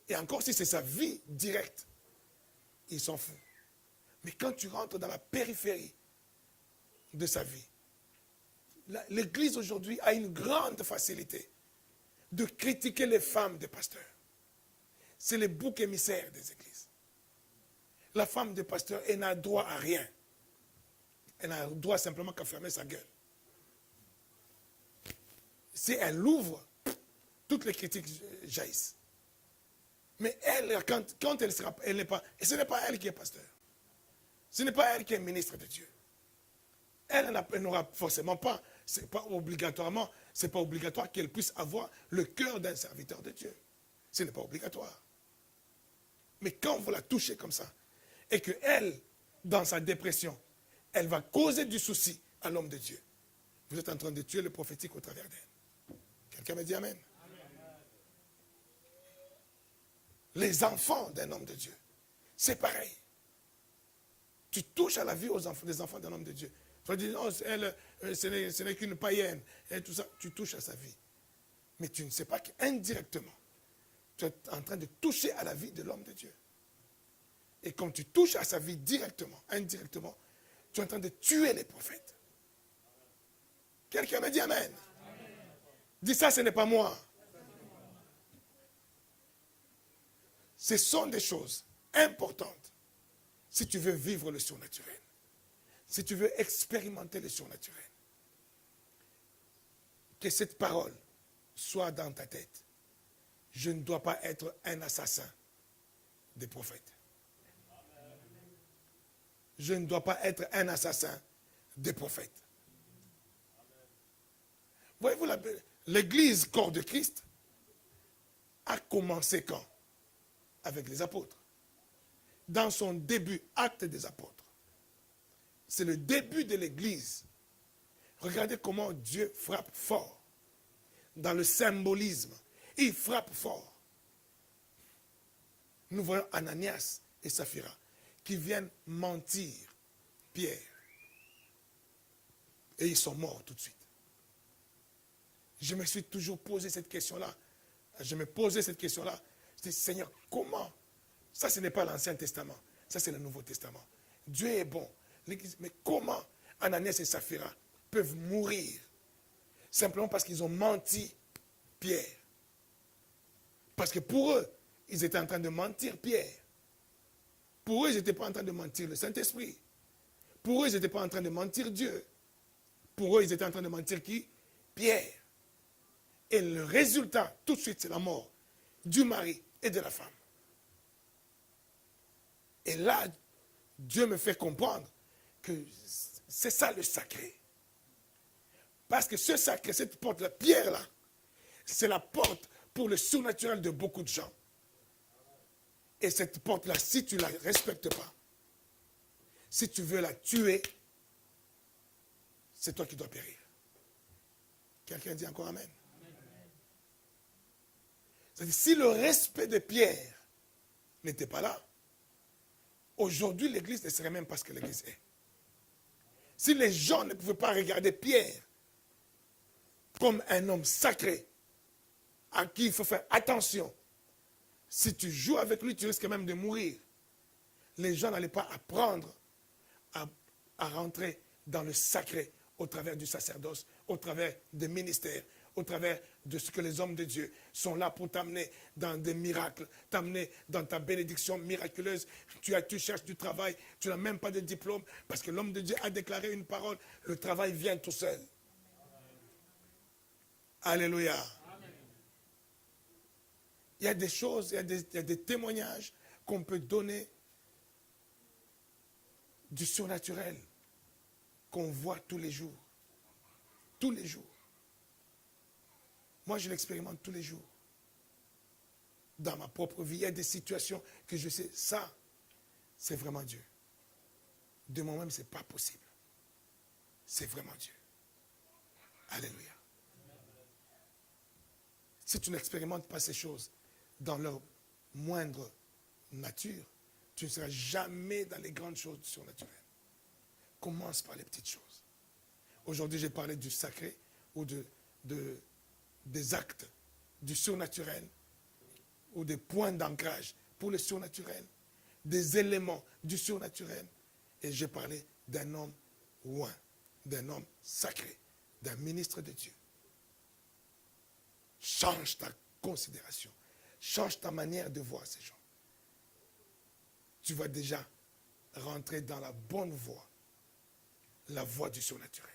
et encore si c'est sa vie directe, il s'en fout. Mais quand tu rentres dans la périphérie de sa vie, l'Église aujourd'hui a une grande facilité de critiquer les femmes des pasteurs. C'est les boucs émissaires des églises. La femme de pasteur, elle n'a droit à rien. Elle n'a droit simplement qu'à fermer sa gueule. Si elle l'ouvre, toutes les critiques jaillissent. Mais elle, quand elle sera, elle n'est pas, et ce n'est pas elle qui est pasteur. Ce n'est pas elle qui est ministre de Dieu. Elle n'aura forcément pas, c'est pas obligatoire qu'elle puisse avoir le cœur d'un serviteur de Dieu. Ce n'est pas obligatoire. Mais quand vous la touchez comme ça, et qu'elle, dans sa dépression, elle va causer du souci à l'homme de Dieu, vous êtes en train de tuer le prophétique au travers d'elle. Quelqu'un me dit Amen. Les enfants d'un homme de Dieu, c'est pareil. Tu touches à la vie des enfants d'un homme de Dieu. Tu vas dire, non, elle, ce n'est qu'une païenne, et tout ça. Tu touches à sa vie. Mais tu ne sais pas qu'indirectement, tu es en train de toucher à la vie de l'homme de Dieu. Et comme tu touches à sa vie directement, indirectement, tu es en train de tuer les prophètes. Quelqu'un me dit Amen. Dis ça, ce n'est pas moi. Ce sont des choses importantes si tu veux vivre le surnaturel, si tu veux expérimenter le surnaturel. Que cette parole soit dans ta tête. Je ne dois pas être un assassin des prophètes. Je ne dois pas être un assassin des prophètes. Voyez-vous, l'église corps de Christ a commencé quand? Avec les apôtres. Dans son début, acte des apôtres. C'est le début de l'église. Regardez comment Dieu frappe fort. Dans le symbolisme, il frappe fort. Nous voyons Ananias et Saphira qui viennent mentir Pierre. Et ils sont morts tout de suite. Je me suis toujours posé cette question-là. Je me posais cette question-là. Je dis, Seigneur, comment? Ça, ce n'est pas l'Ancien Testament. Ça, c'est le Nouveau Testament. Dieu est bon. Mais comment Ananias et Saphira peuvent mourir simplement parce qu'ils ont menti Pierre? Parce que pour eux, ils étaient en train de mentir Pierre. Pour eux, ils n'étaient pas en train de mentir le Saint-Esprit. Pour eux, ils n'étaient pas en train de mentir Dieu. Pour eux, ils étaient en train de mentir qui? Pierre. Et le résultat, tout de suite, c'est la mort du mari et de la femme. Et là, Dieu me fait comprendre que c'est ça le sacré. Parce que ce sacré, cette porte, la pierre-là, c'est la porte pour le surnaturel de beaucoup de gens. Et cette porte-là, si tu ne la respectes pas, si tu veux la tuer, c'est toi qui dois périr. Quelqu'un dit encore Amen. C'est-à-dire, si le respect de Pierre n'était pas là, aujourd'hui, l'Église ne serait même pas ce que l'Église est. Si les gens ne pouvaient pas regarder Pierre comme un homme sacré, à qui il faut faire attention, si tu joues avec lui, tu risques même de mourir. Les gens n'allaient pas apprendre à rentrer dans le sacré au travers du sacerdoce, au travers des ministères, au travers de ce que les hommes de Dieu sont là pour t'amener dans des miracles, t'amener dans ta bénédiction miraculeuse. Tu cherches du travail, tu n'as même pas de diplôme, parce que l'homme de Dieu a déclaré une parole, le travail vient tout seul. Alléluia. Amen. Il y a des choses, il y a des témoignages qu'on peut donner du surnaturel qu'on voit tous les jours. Tous les jours. Moi, je l'expérimente tous les jours. Dans ma propre vie, il y a des situations que je sais, ça, c'est vraiment Dieu. De moi-même, ce n'est pas possible. C'est vraiment Dieu. Alléluia. Si tu n'expérimentes pas ces choses dans leur moindre nature, tu ne seras jamais dans les grandes choses surnaturelles. Commence par les petites choses. Aujourd'hui, j'ai parlé du sacré ou des actes du surnaturel ou des points d'ancrage pour le surnaturel, des éléments du surnaturel. Et j'ai parlé d'un homme oint, d'un homme sacré, d'un ministre de Dieu. Change ta considération. Change ta manière de voir ces gens. Tu vas déjà rentrer dans la bonne voie. La voie du surnaturel.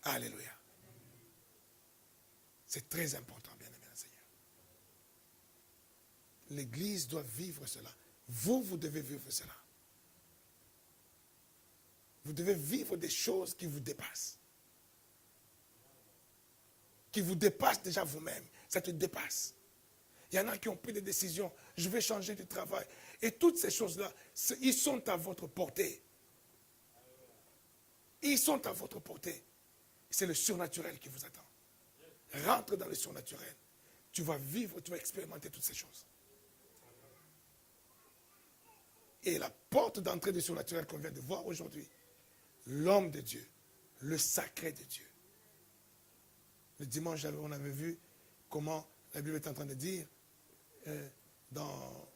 Alléluia. C'est très important, bien-aimé Seigneur. L'Église doit vivre cela. Vous devez vivre cela. Vous devez vivre des choses qui vous dépassent. Qui vous dépassent déjà vous-même. Ça te dépasse. Il y en a qui ont pris des décisions. Je vais changer de travail. Et toutes ces choses-là, ils sont à votre portée. Ils sont à votre portée. C'est le surnaturel qui vous attend. Rentre dans le surnaturel. Tu vas vivre, tu vas expérimenter toutes ces choses. Et la porte d'entrée du surnaturel qu'on vient de voir aujourd'hui, l'homme de Dieu, le sacré de Dieu. Le dimanche, on avait vu comment la Bible est en train de dire, dans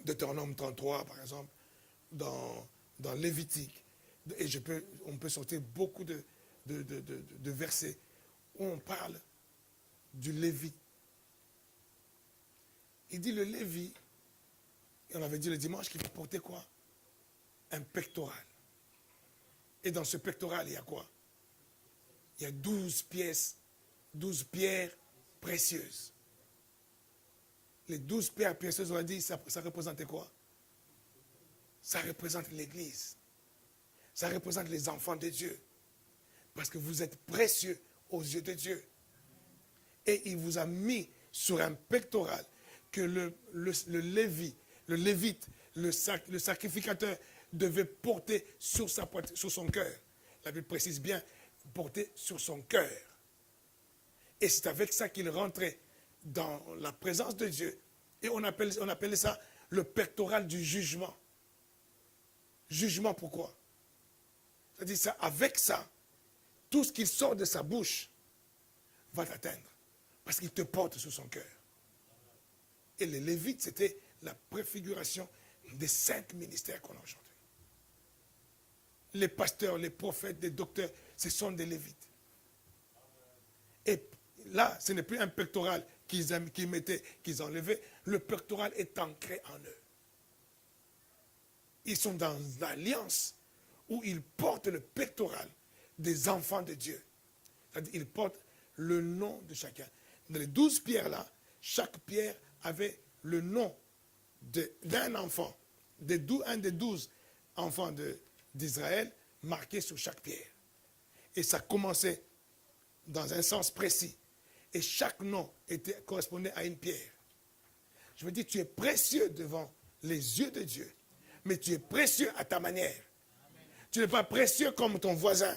Deutéronome 33, par exemple, dans Lévitique, et on peut sortir beaucoup de versets où on parle du Lévite. Il dit le Lévi, et on avait dit le dimanche qu'il faut porter quoi? Un pectoral. Et dans ce pectoral, il y a quoi? Il y a 12 pièces, 12 pierres précieuses. Les 12 pierres précieuses, on a dit, ça représentait quoi? Ça représente l'Église. Ça représente les enfants de Dieu. Parce que vous êtes précieux aux yeux de Dieu. Et il vous a mis sur un pectoral que le lévite, le sacrificateur devait porter sur son cœur. La Bible précise bien, porter sur son cœur. Et c'est avec ça qu'il rentrait dans la présence de Dieu. Et on appelait ça le pectoral du jugement. Jugement pourquoi? C'est-à-dire ça, avec ça, tout ce qui sort de sa bouche va t'atteindre. Parce qu'il te porte sur son cœur. Et les Lévites, c'était la préfiguration des 5 ministères qu'on a aujourd'hui. Les pasteurs, les prophètes, les docteurs, ce sont des Lévites. Et là, ce n'est plus un pectoral qu'ils enlevaient. Le pectoral est ancré en eux. Ils sont dans l'alliance où ils portent le pectoral des enfants de Dieu. C'est-à-dire qu'ils portent le nom de chacun. Dans les 12 pierres-là, chaque pierre avait le nom d'un enfant, un des 12 enfants d'Israël, marqué sur chaque pierre. Et ça commençait dans un sens précis. Et chaque nom correspondait à une pierre. Je veux dire, tu es précieux devant les yeux de Dieu, mais tu es précieux à ta manière. Tu n'es pas précieux comme ton voisin.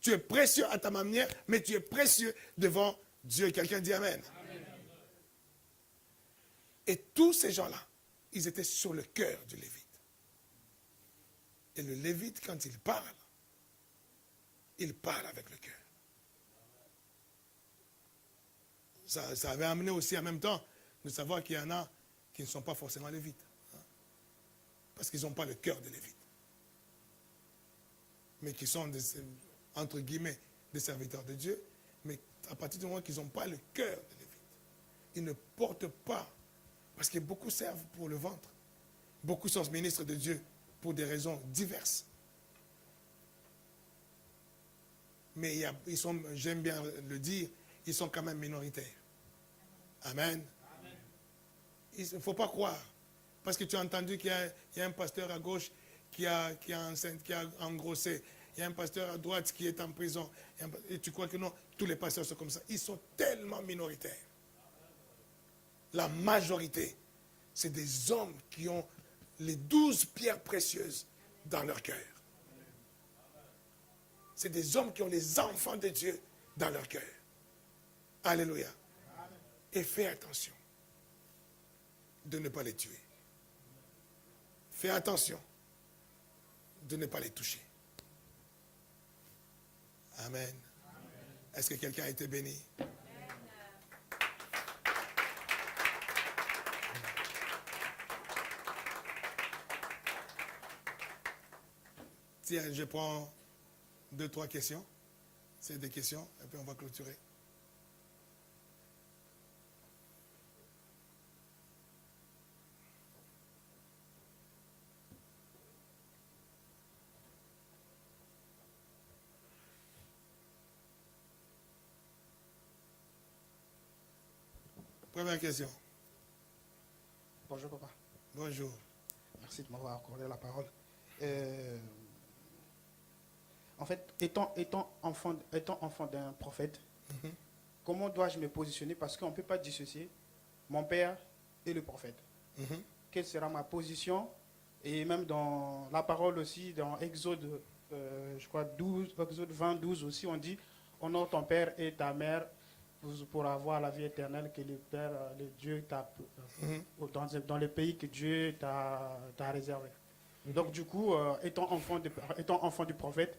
Tu es précieux à ta manière, mais tu es précieux devant Dieu. Quelqu'un dit Amen. Et tous ces gens-là, ils étaient sur le cœur du Lévite. Et le Lévite, quand il parle avec le cœur. Ça avait amené aussi en même temps de savoir qu'il y en a qui ne sont pas forcément Lévites. Parce qu'ils n'ont pas le cœur de Lévite. Mais qui sont, entre guillemets, des serviteurs de Dieu. Mais à partir du moment qu'ils n'ont pas le cœur de Lévite, ils ne portent pas. Parce que beaucoup servent pour le ventre. Beaucoup sont ministres de Dieu pour des raisons diverses. Mais j'aime bien le dire, ils sont quand même minoritaires. Amen. Il ne faut pas croire. Parce que tu as entendu qu'il y a un pasteur à gauche qui a engrossé. Il y a un pasteur à droite qui est en prison. Et tu crois que non, tous les pasteurs sont comme ça. Ils sont tellement minoritaires. La majorité, c'est des hommes qui ont les 12 pierres précieuses dans leur cœur. C'est des hommes qui ont les enfants de Dieu dans leur cœur. Alléluia. Et fais attention de ne pas les tuer. Fais attention de ne pas les toucher. Amen. Est-ce que quelqu'un a été béni? Tiens, je prends 2-3 questions. C'est des questions, et puis on va clôturer. Première question. Bonjour papa. Bonjour. Merci de m'avoir accordé la parole. En fait, étant enfant d'un prophète, comment dois-je me positionner? Parce qu'on ne peut pas dissocier mon père et le prophète. Quelle sera ma position? Et même dans la parole aussi, dans Exode, je crois, Exode 20, 12 aussi, on dit « Honore ton père et ta mère pour avoir la vie éternelle que le Père, le Dieu t'a dans le pays que Dieu t'a réservé. » Donc du coup, étant enfant du prophète,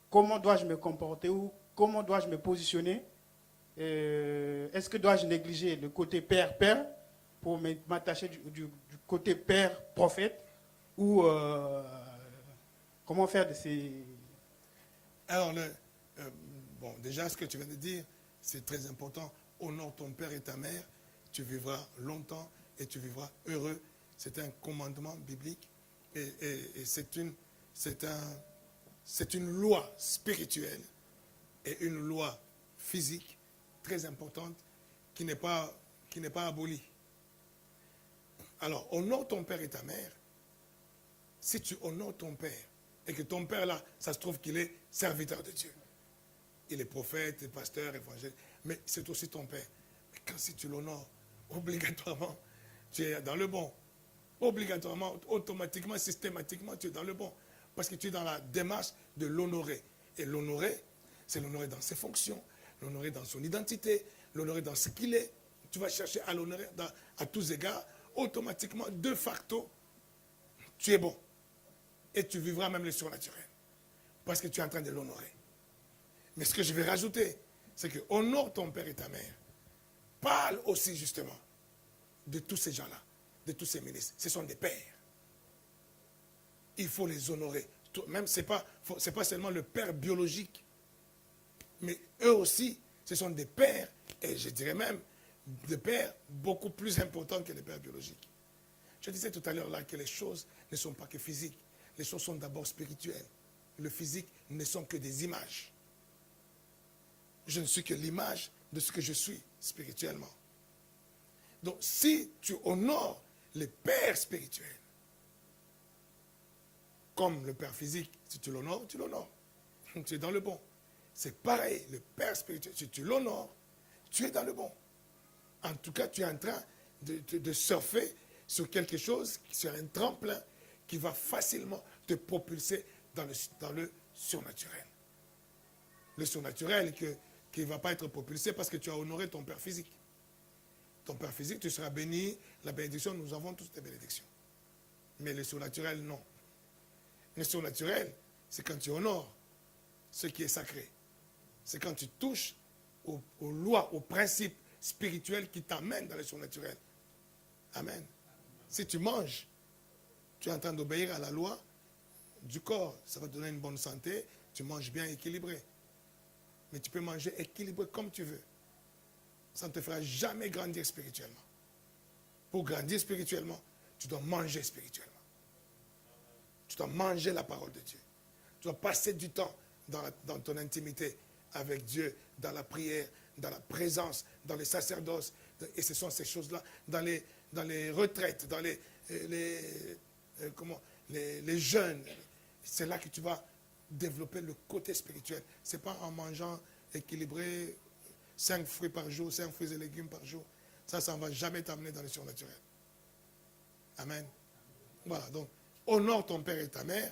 comment dois-je me comporter ou comment dois-je me positionner? Est-ce que dois-je négliger le côté père-père pour m'attacher du côté père-prophète? Ou comment faire de ces... Alors, bon, déjà, ce que tu viens de dire, c'est très important. Honore ton père et ta mère. tu vivras longtemps et tu vivras heureux. C'est un commandement biblique et c'est une loi spirituelle et une loi physique très importante qui n'est pas abolie. Alors, honore ton père et ta mère. Si tu honores ton père et que ton père là, ça se trouve qu'il est serviteur de Dieu. Il est prophète, pasteur, évangile, mais c'est aussi ton père. Mais quand si tu l'honores, obligatoirement, tu es dans le bon. Obligatoirement, automatiquement, systématiquement, tu es dans le bon. Parce que tu es dans la démarche de l'honorer. Et l'honorer, c'est l'honorer dans ses fonctions, l'honorer dans son identité, l'honorer dans ce qu'il est. Tu vas chercher à l'honorer à tous égards. Automatiquement, de facto, tu es bon. Et tu vivras même le surnaturel. Parce que tu es en train de l'honorer. Mais ce que je vais rajouter, c'est que honore ton père et ta mère. Parle aussi justement de tous ces gens-là, de tous ces ministres. Ce sont des pères. Il faut les honorer. Même ce n'est pas seulement le père biologique, mais eux aussi, ce sont des pères, et je dirais même des pères beaucoup plus importants que les pères biologiques. Je disais tout à l'heure là que les choses ne sont pas que physiques. Les choses sont d'abord spirituelles. Le physique ne sont que des images. Je ne suis que l'image de ce que je suis spirituellement. Donc, si tu honores les pères spirituels, comme le père physique, si tu l'honores, tu l'honores. Tu es dans le bon. C'est pareil, le père spirituel, si tu l'honores, tu es dans le bon. En tout cas, tu es en train de surfer sur quelque chose, sur un tremplin qui va facilement te propulser dans le surnaturel. Le surnaturel qui ne va pas être propulsé parce que tu as honoré ton père physique. Ton père physique, tu seras béni. La bénédiction, nous avons tous des bénédictions. Mais le surnaturel, non. Le surnaturel, c'est quand tu honores ce qui est sacré. C'est quand tu touches aux lois, aux principes spirituels qui t'amènent dans le surnaturel. Amen. Si tu manges, tu es en train d'obéir à la loi du corps. Ça va te donner une bonne santé. Tu manges bien équilibré. Mais tu peux manger équilibré comme tu veux. Ça ne te fera jamais grandir spirituellement. Pour grandir spirituellement, tu dois manger spirituellement. Tu dois manger la parole de Dieu. Tu dois passer du temps dans ton intimité avec Dieu, dans la prière, dans la présence, dans les sacerdoces. Et ce sont ces choses-là, dans les retraites, dans les jeûnes. C'est là que tu vas développer le côté spirituel. Ce n'est pas en mangeant équilibré 5 fruits par jour, 5 fruits et légumes par jour. Ça ne va jamais t'amener dans le surnaturel. Amen. Voilà, donc, honore ton père et ta mère.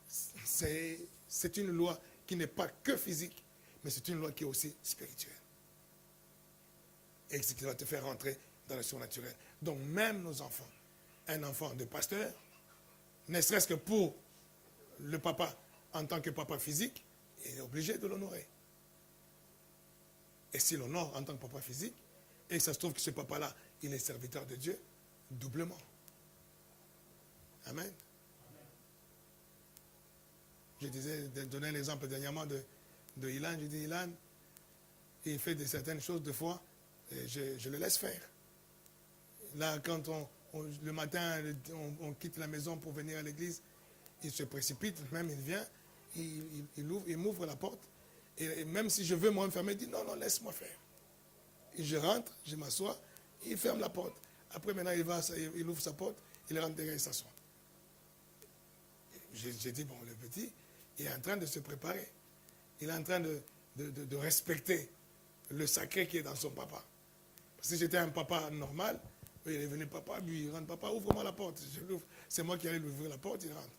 C'est une loi qui n'est pas que physique, mais c'est une loi qui est aussi spirituelle. Et ce qui va te faire rentrer dans le surnaturel. Donc, même nos enfants, un enfant de pasteur, ne serait-ce que pour le papa, en tant que papa physique, il est obligé de l'honorer. Et s'il l'honore en tant que papa physique, et ça se trouve que ce papa-là, il est serviteur de Dieu, doublement. Amen. Je disais, de donner l'exemple dernièrement de Ilan. Je dis, Ilan, il fait certaines choses de fois, et je le laisse faire. Là, quand le matin, on quitte la maison pour venir à l'église, il se précipite, même il vient, il m'ouvre la porte, et même si je veux m'enfermer, il dit, non, laisse-moi faire. Et je rentre, je m'assois, il ferme la porte. Après, maintenant, il ouvre sa porte, il rentre derrière et s'assoit. J'ai dit, bon, le petit, il est en train de se préparer. Il est en train de respecter le sacré qui est dans son papa. Parce que si j'étais un papa normal, il est venu, papa, lui, il rentre, papa, ouvre-moi la porte. C'est moi qui allais lui ouvrir la porte, il rentre.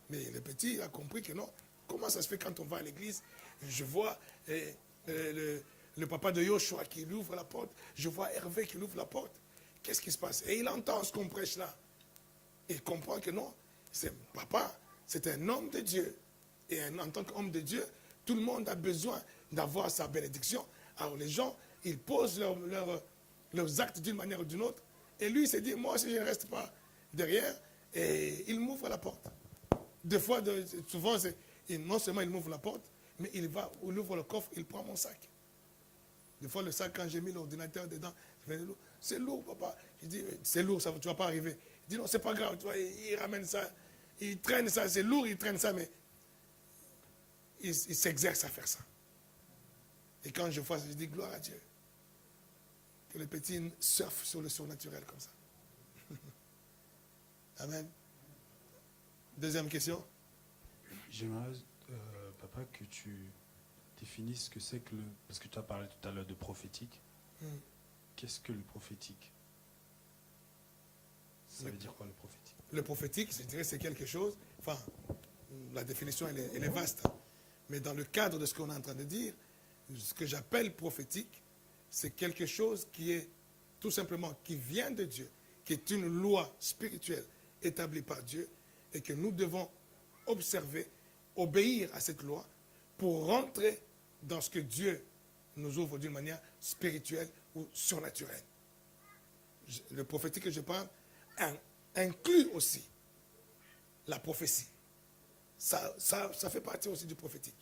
Mais le petit, il a compris que non. Comment ça se fait quand on va à l'église, je vois le papa de Yoshua qui lui ouvre la porte, je vois Hervé qui lui ouvre la porte. Qu'est-ce qui se passe? Et il entend ce qu'on prêche là. Il comprend que non, c'est papa, c'est un homme de Dieu. Et en tant qu'homme de Dieu, tout le monde a besoin d'avoir sa bénédiction. Alors les gens, ils posent leurs actes d'une manière ou d'une autre. Et lui, il s'est dit, moi aussi, je ne reste pas derrière. Et il m'ouvre la porte. Des fois, souvent, non seulement il m'ouvre la porte, mais il ouvre le coffre, il prend mon sac. Des fois, le sac, quand j'ai mis l'ordinateur dedans, c'est lourd, papa. Je dis, c'est lourd, ça, tu ne vas pas arriver. Il dit, non, c'est pas grave. Tu vois, il ramène ça, il traîne ça, c'est lourd, il traîne ça, mais il s'exerce à faire ça. Et quand je vois ça, je dis, gloire à Dieu. Que le petit surfe sur le surnaturel comme ça. Amen. Deuxième question. J'aimerais, papa, que tu définisses ce que c'est que parce que tu as parlé tout à l'heure de prophétique. Qu'est-ce que le prophétique? Ça veut dire quoi le prophétique? Le prophétique, je dirais, c'est quelque chose, enfin, la définition, elle est vaste. Mais dans le cadre de ce qu'on est en train de dire, ce que j'appelle prophétique, c'est quelque chose qui est tout simplement, qui vient de Dieu, qui est une loi spirituelle établie par Dieu et que nous devons observer, obéir à cette loi pour rentrer dans ce que Dieu nous ouvre d'une manière spirituelle ou surnaturelle. Le prophétique que je parle inclut aussi la prophétie. Ça fait partie aussi du prophétique.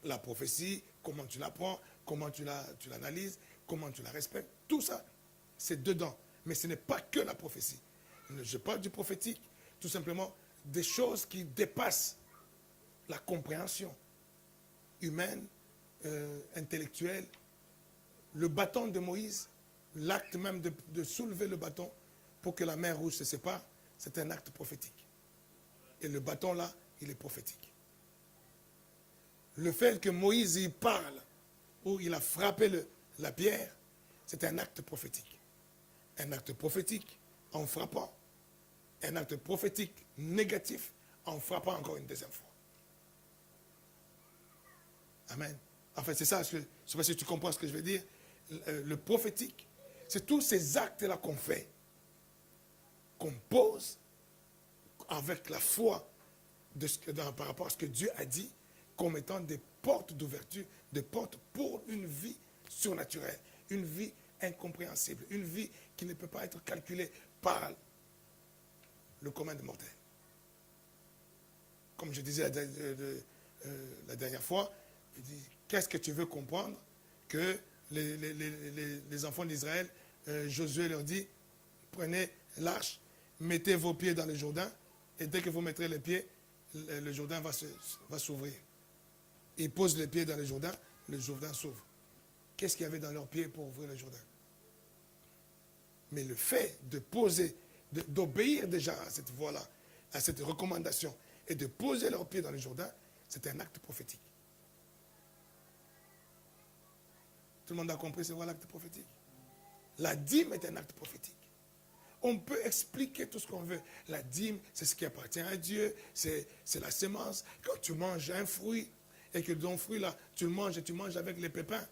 La prophétie, comment tu la prends, comment tu l'analyses, comment tu la respectes, tout ça, c'est dedans. Mais ce n'est pas que la prophétie. Je parle du prophétique, tout simplement des choses qui dépassent la compréhension humaine, intellectuelle. Le bâton de Moïse, l'acte même de soulever le bâton pour que la mer Rouge se sépare, c'est un acte prophétique. Et le bâton là, il est prophétique. Le fait que Moïse y parle, où il a frappé la pierre, c'est un acte prophétique. Un acte prophétique en frappant. Un acte prophétique négatif en frappant encore une deuxième fois. Amen. En fait, c'est ça, je ne sais pas si tu comprends ce que je veux dire. Le prophétique, c'est tous ces actes-là qu'on fait, qu'on pose avec la foi par rapport à ce que Dieu a dit, comme étant des portes d'ouverture, des portes pour une vie surnaturelle, une vie incompréhensible, une vie qui ne peut pas être calculée par le commun des mortels. Comme je disais la dernière fois, il dit, qu'est-ce que tu veux comprendre que les enfants d'Israël, Josué leur dit, prenez l'arche, mettez vos pieds dans le Jourdain, et dès que vous mettrez les pieds, le Jourdain va s'ouvrir. Ils posent les pieds dans le Jourdain s'ouvre. Qu'est-ce qu'il y avait dans leurs pieds pour ouvrir le Jourdain? Mais le fait de poser, d'obéir déjà à cette voie-là, à cette recommandation, et de poser leurs pieds dans le Jourdain, c'est un acte prophétique. Tout le monde a compris c'est quoi l'acte prophétique? La dîme est un acte prophétique. On peut expliquer tout ce qu'on veut. La dîme, c'est ce qui appartient à Dieu, c'est la sémence. Quand tu manges un fruit, et que ton fruit-là, tu le manges et tu manges avec les pépins,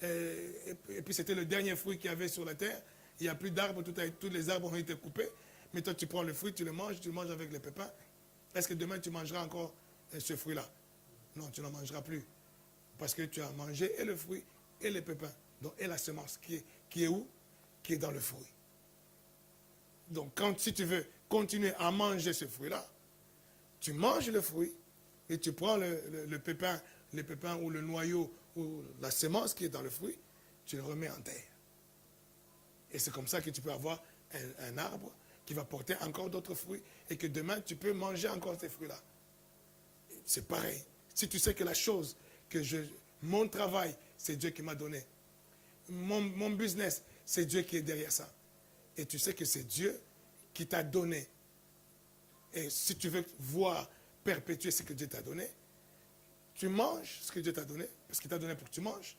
et puis c'était le dernier fruit qu'il y avait sur la terre, il n'y a plus d'arbres, tous les arbres ont été coupés, mais toi tu prends le fruit, tu le manges avec les pépins. Est-ce que demain tu mangeras encore ce fruit-là? Non, tu n'en mangeras plus. Parce que tu as mangé et le fruit et les pépins, donc, et la semence qui est où? Qui est dans le fruit. Donc si tu veux continuer à manger ce fruit-là, tu manges le fruit et tu prends le pépin ou le noyau ou la semence qui est dans le fruit, tu le remets en terre. Et c'est comme ça que tu peux avoir un arbre qui va porter encore d'autres fruits et que demain tu peux manger encore ces fruits-là. C'est pareil. Si tu sais que la chose mon travail, c'est Dieu qui m'a donné. Mon business, c'est Dieu qui est derrière ça. Et tu sais que c'est Dieu qui t'a donné. Et si tu veux voir perpétuer ce que Dieu t'a donné, tu manges ce que Dieu t'a donné, parce qu'il t'a donné pour que tu manges.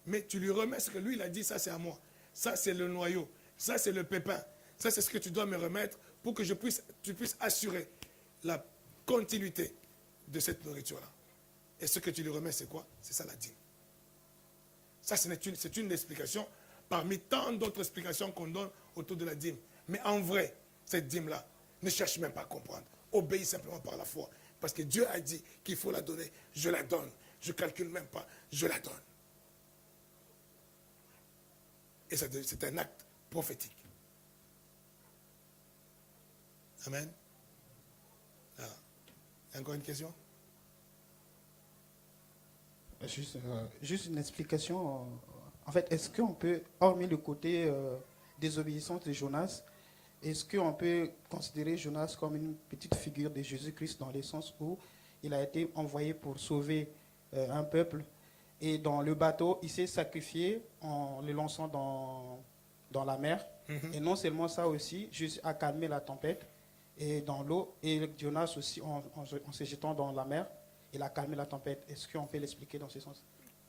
Mais tu lui remets ce que lui, il a dit, ça c'est à moi. Ça c'est le noyau. Ça c'est le pépin. Ça c'est ce que tu dois me remettre pour que tu puisses assurer la continuité de cette nourriture-là. Et ce que tu lui remets, c'est quoi? C'est ça la dîme. Ça, c'est une explication parmi tant d'autres explications qu'on donne autour de la dîme. Mais en vrai, cette dîme-là, ne cherche même pas à comprendre. Obéis simplement par la foi. Parce que Dieu a dit qu'il faut la donner. Je la donne. Je ne calcule même pas. Je la donne. Et c'est un acte prophétique. Amen. Ah. Encore une question? Juste une explication. En fait, est-ce qu'on peut, hormis le côté désobéissance de Jonas, est-ce qu'on peut considérer Jonas comme une petite figure de Jésus-Christ dans le sens où il a été envoyé pour sauver un peuple et dans le bateau, il s'est sacrifié en le lançant dans la mer. Et non seulement ça aussi, Jésus a calmé la tempête et dans l'eau, et Jonas aussi en se jetant dans la mer, il a calmé la tempête. Est-ce qu'on peut l'expliquer dans ce sens?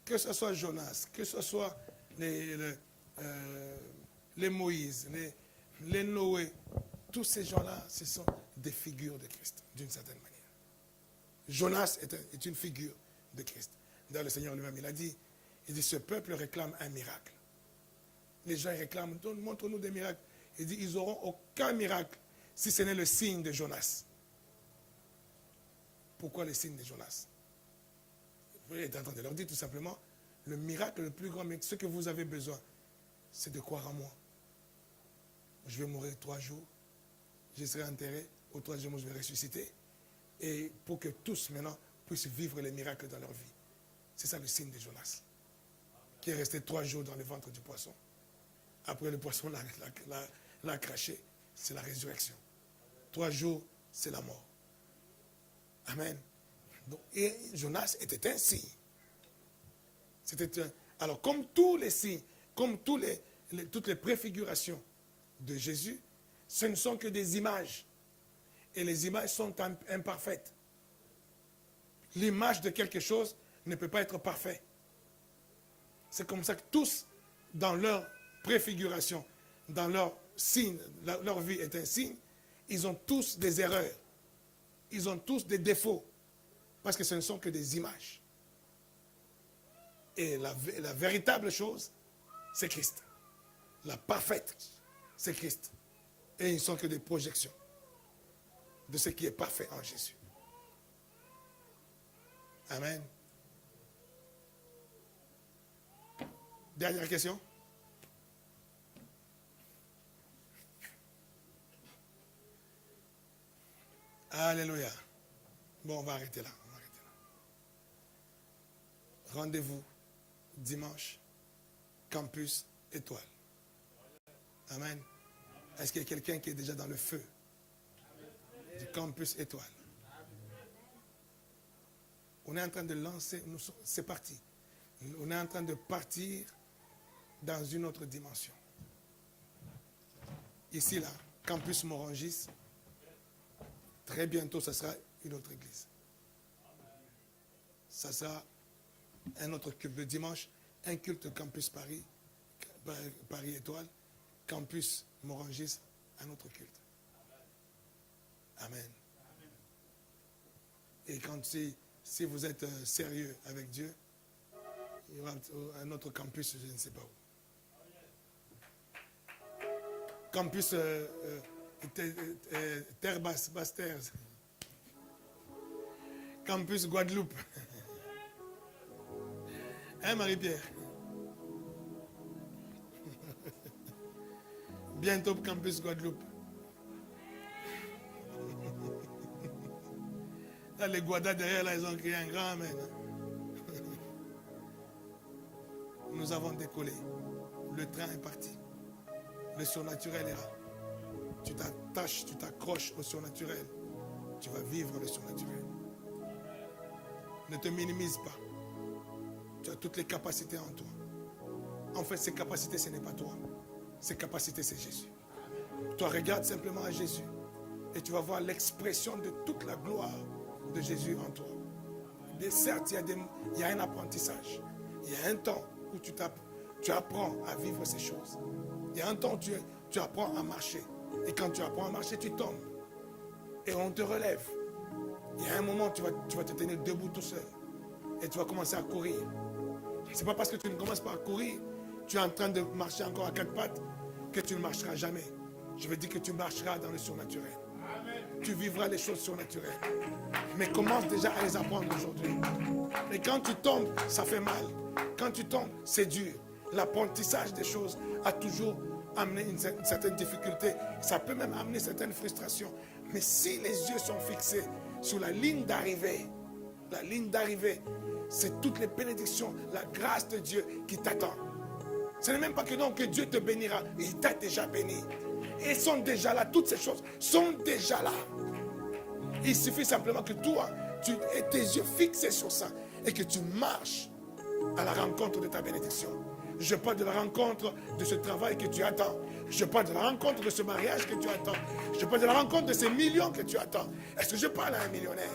Que ce soit Jonas, que ce soit les Moïse, les Noé, tous ces gens-là, ce sont des figures de Christ, d'une certaine manière. Jonas est une figure de Christ. D'ailleurs, le Seigneur lui-même, il dit, ce peuple réclame un miracle. Les gens réclament, montre-nous des miracles. Il dit, ils n'auront aucun miracle si ce n'est le signe de Jonas. Pourquoi le signe de Jonas? Vous êtes en train de leur dire tout simplement, le miracle le plus grand, mais ce que vous avez besoin, c'est de croire en moi. Je vais mourir 3 jours, je serai enterré, au 3e jour je vais ressusciter, et pour que tous maintenant puissent vivre les miracles dans leur vie. C'est ça le signe de Jonas, qui est resté 3 jours dans le ventre du poisson. Après le poisson l'a craché, c'est la résurrection. 3 jours, c'est la mort. Amen. Donc, et Jonas était un signe. Alors, comme tous les signes, comme toutes les préfigurations de Jésus, ce ne sont que des images. Et les images sont imparfaites. L'image de quelque chose ne peut pas être parfaite. C'est comme ça que tous, dans leur préfiguration, dans leur signe, leur vie est un signe, ils ont tous des erreurs. Ils ont tous des défauts. Parce que ce ne sont que des images. Et la véritable chose, c'est Christ. La parfaite, c'est Christ. Et ils ne sont que des projections de ce qui est parfait en Jésus. Amen. Dernière question. Alléluia. Bon, on va arrêter là. Rendez-vous dimanche, campus étoile. Amen. Est-ce qu'il y a quelqu'un qui est déjà dans le feu du campus étoile? On est en train de lancer, c'est parti. On est en train de partir dans une autre dimension. Ici, là, campus Morangis, très bientôt, ça sera une autre église. Ça sera un autre culte. Le dimanche, un culte campus Paris, Paris Étoile, campus Morangis, un autre culte. Amen. Et quand si vous êtes sérieux avec Dieu, il y aura un autre campus, je ne sais pas où. Campus Terre Basse, Basse-Terre. Campus Guadeloupe. Hein, Marie-Pierre? Bientôt campus Guadeloupe. Là, les Guadas derrière, là, ils ont crié un grand amen. Nous avons décollé. Le train est parti. Le surnaturel est là. Tu t'attaches, tu t'accroches au surnaturel. Tu vas vivre le surnaturel. Ne te minimise pas. Tu as toutes les capacités en toi. En fait, ces capacités, ce n'est pas toi. Ces capacités, c'est Jésus. Toi, regarde simplement à Jésus. Et tu vas voir l'expression de toute la gloire de Jésus en toi. Et certes, il y a un apprentissage. Il y a un temps où tu apprends à vivre ces choses. Il y a un temps où tu apprends à marcher. Et quand tu apprends à marcher, tu tombes. Et on te relève. Il y a un moment où tu vas te tenir debout tout seul. Et tu vas commencer à courir. Ce n'est pas parce que tu ne commences pas à courir, tu es en train de marcher encore à 4 pattes, que tu ne marcheras jamais. Je veux dire que tu marcheras dans le surnaturel. Tu vivras les choses surnaturelles. Mais commence déjà à les apprendre aujourd'hui. Mais quand tu tombes, ça fait mal. Quand tu tombes, c'est dur. L'apprentissage des choses a toujours amené une certaine difficulté. Ça peut même amener certaines frustrations. Mais si les yeux sont fixés sur la ligne d'arrivée, c'est toutes les bénédictions, la grâce de Dieu qui t'attend. Ce n'est même pas que non, que Dieu te bénira. Il t'a déjà béni. Et ils sont déjà là. Toutes ces choses sont déjà là. Il suffit simplement que toi, tu aies tes yeux fixés sur ça et que tu marches à la rencontre de ta bénédiction. Je parle de la rencontre de ce travail que tu attends. Je parle de la rencontre de ce mariage que tu attends. Je parle de la rencontre de ces millions que tu attends. Est-ce que je parle à un millionnaire?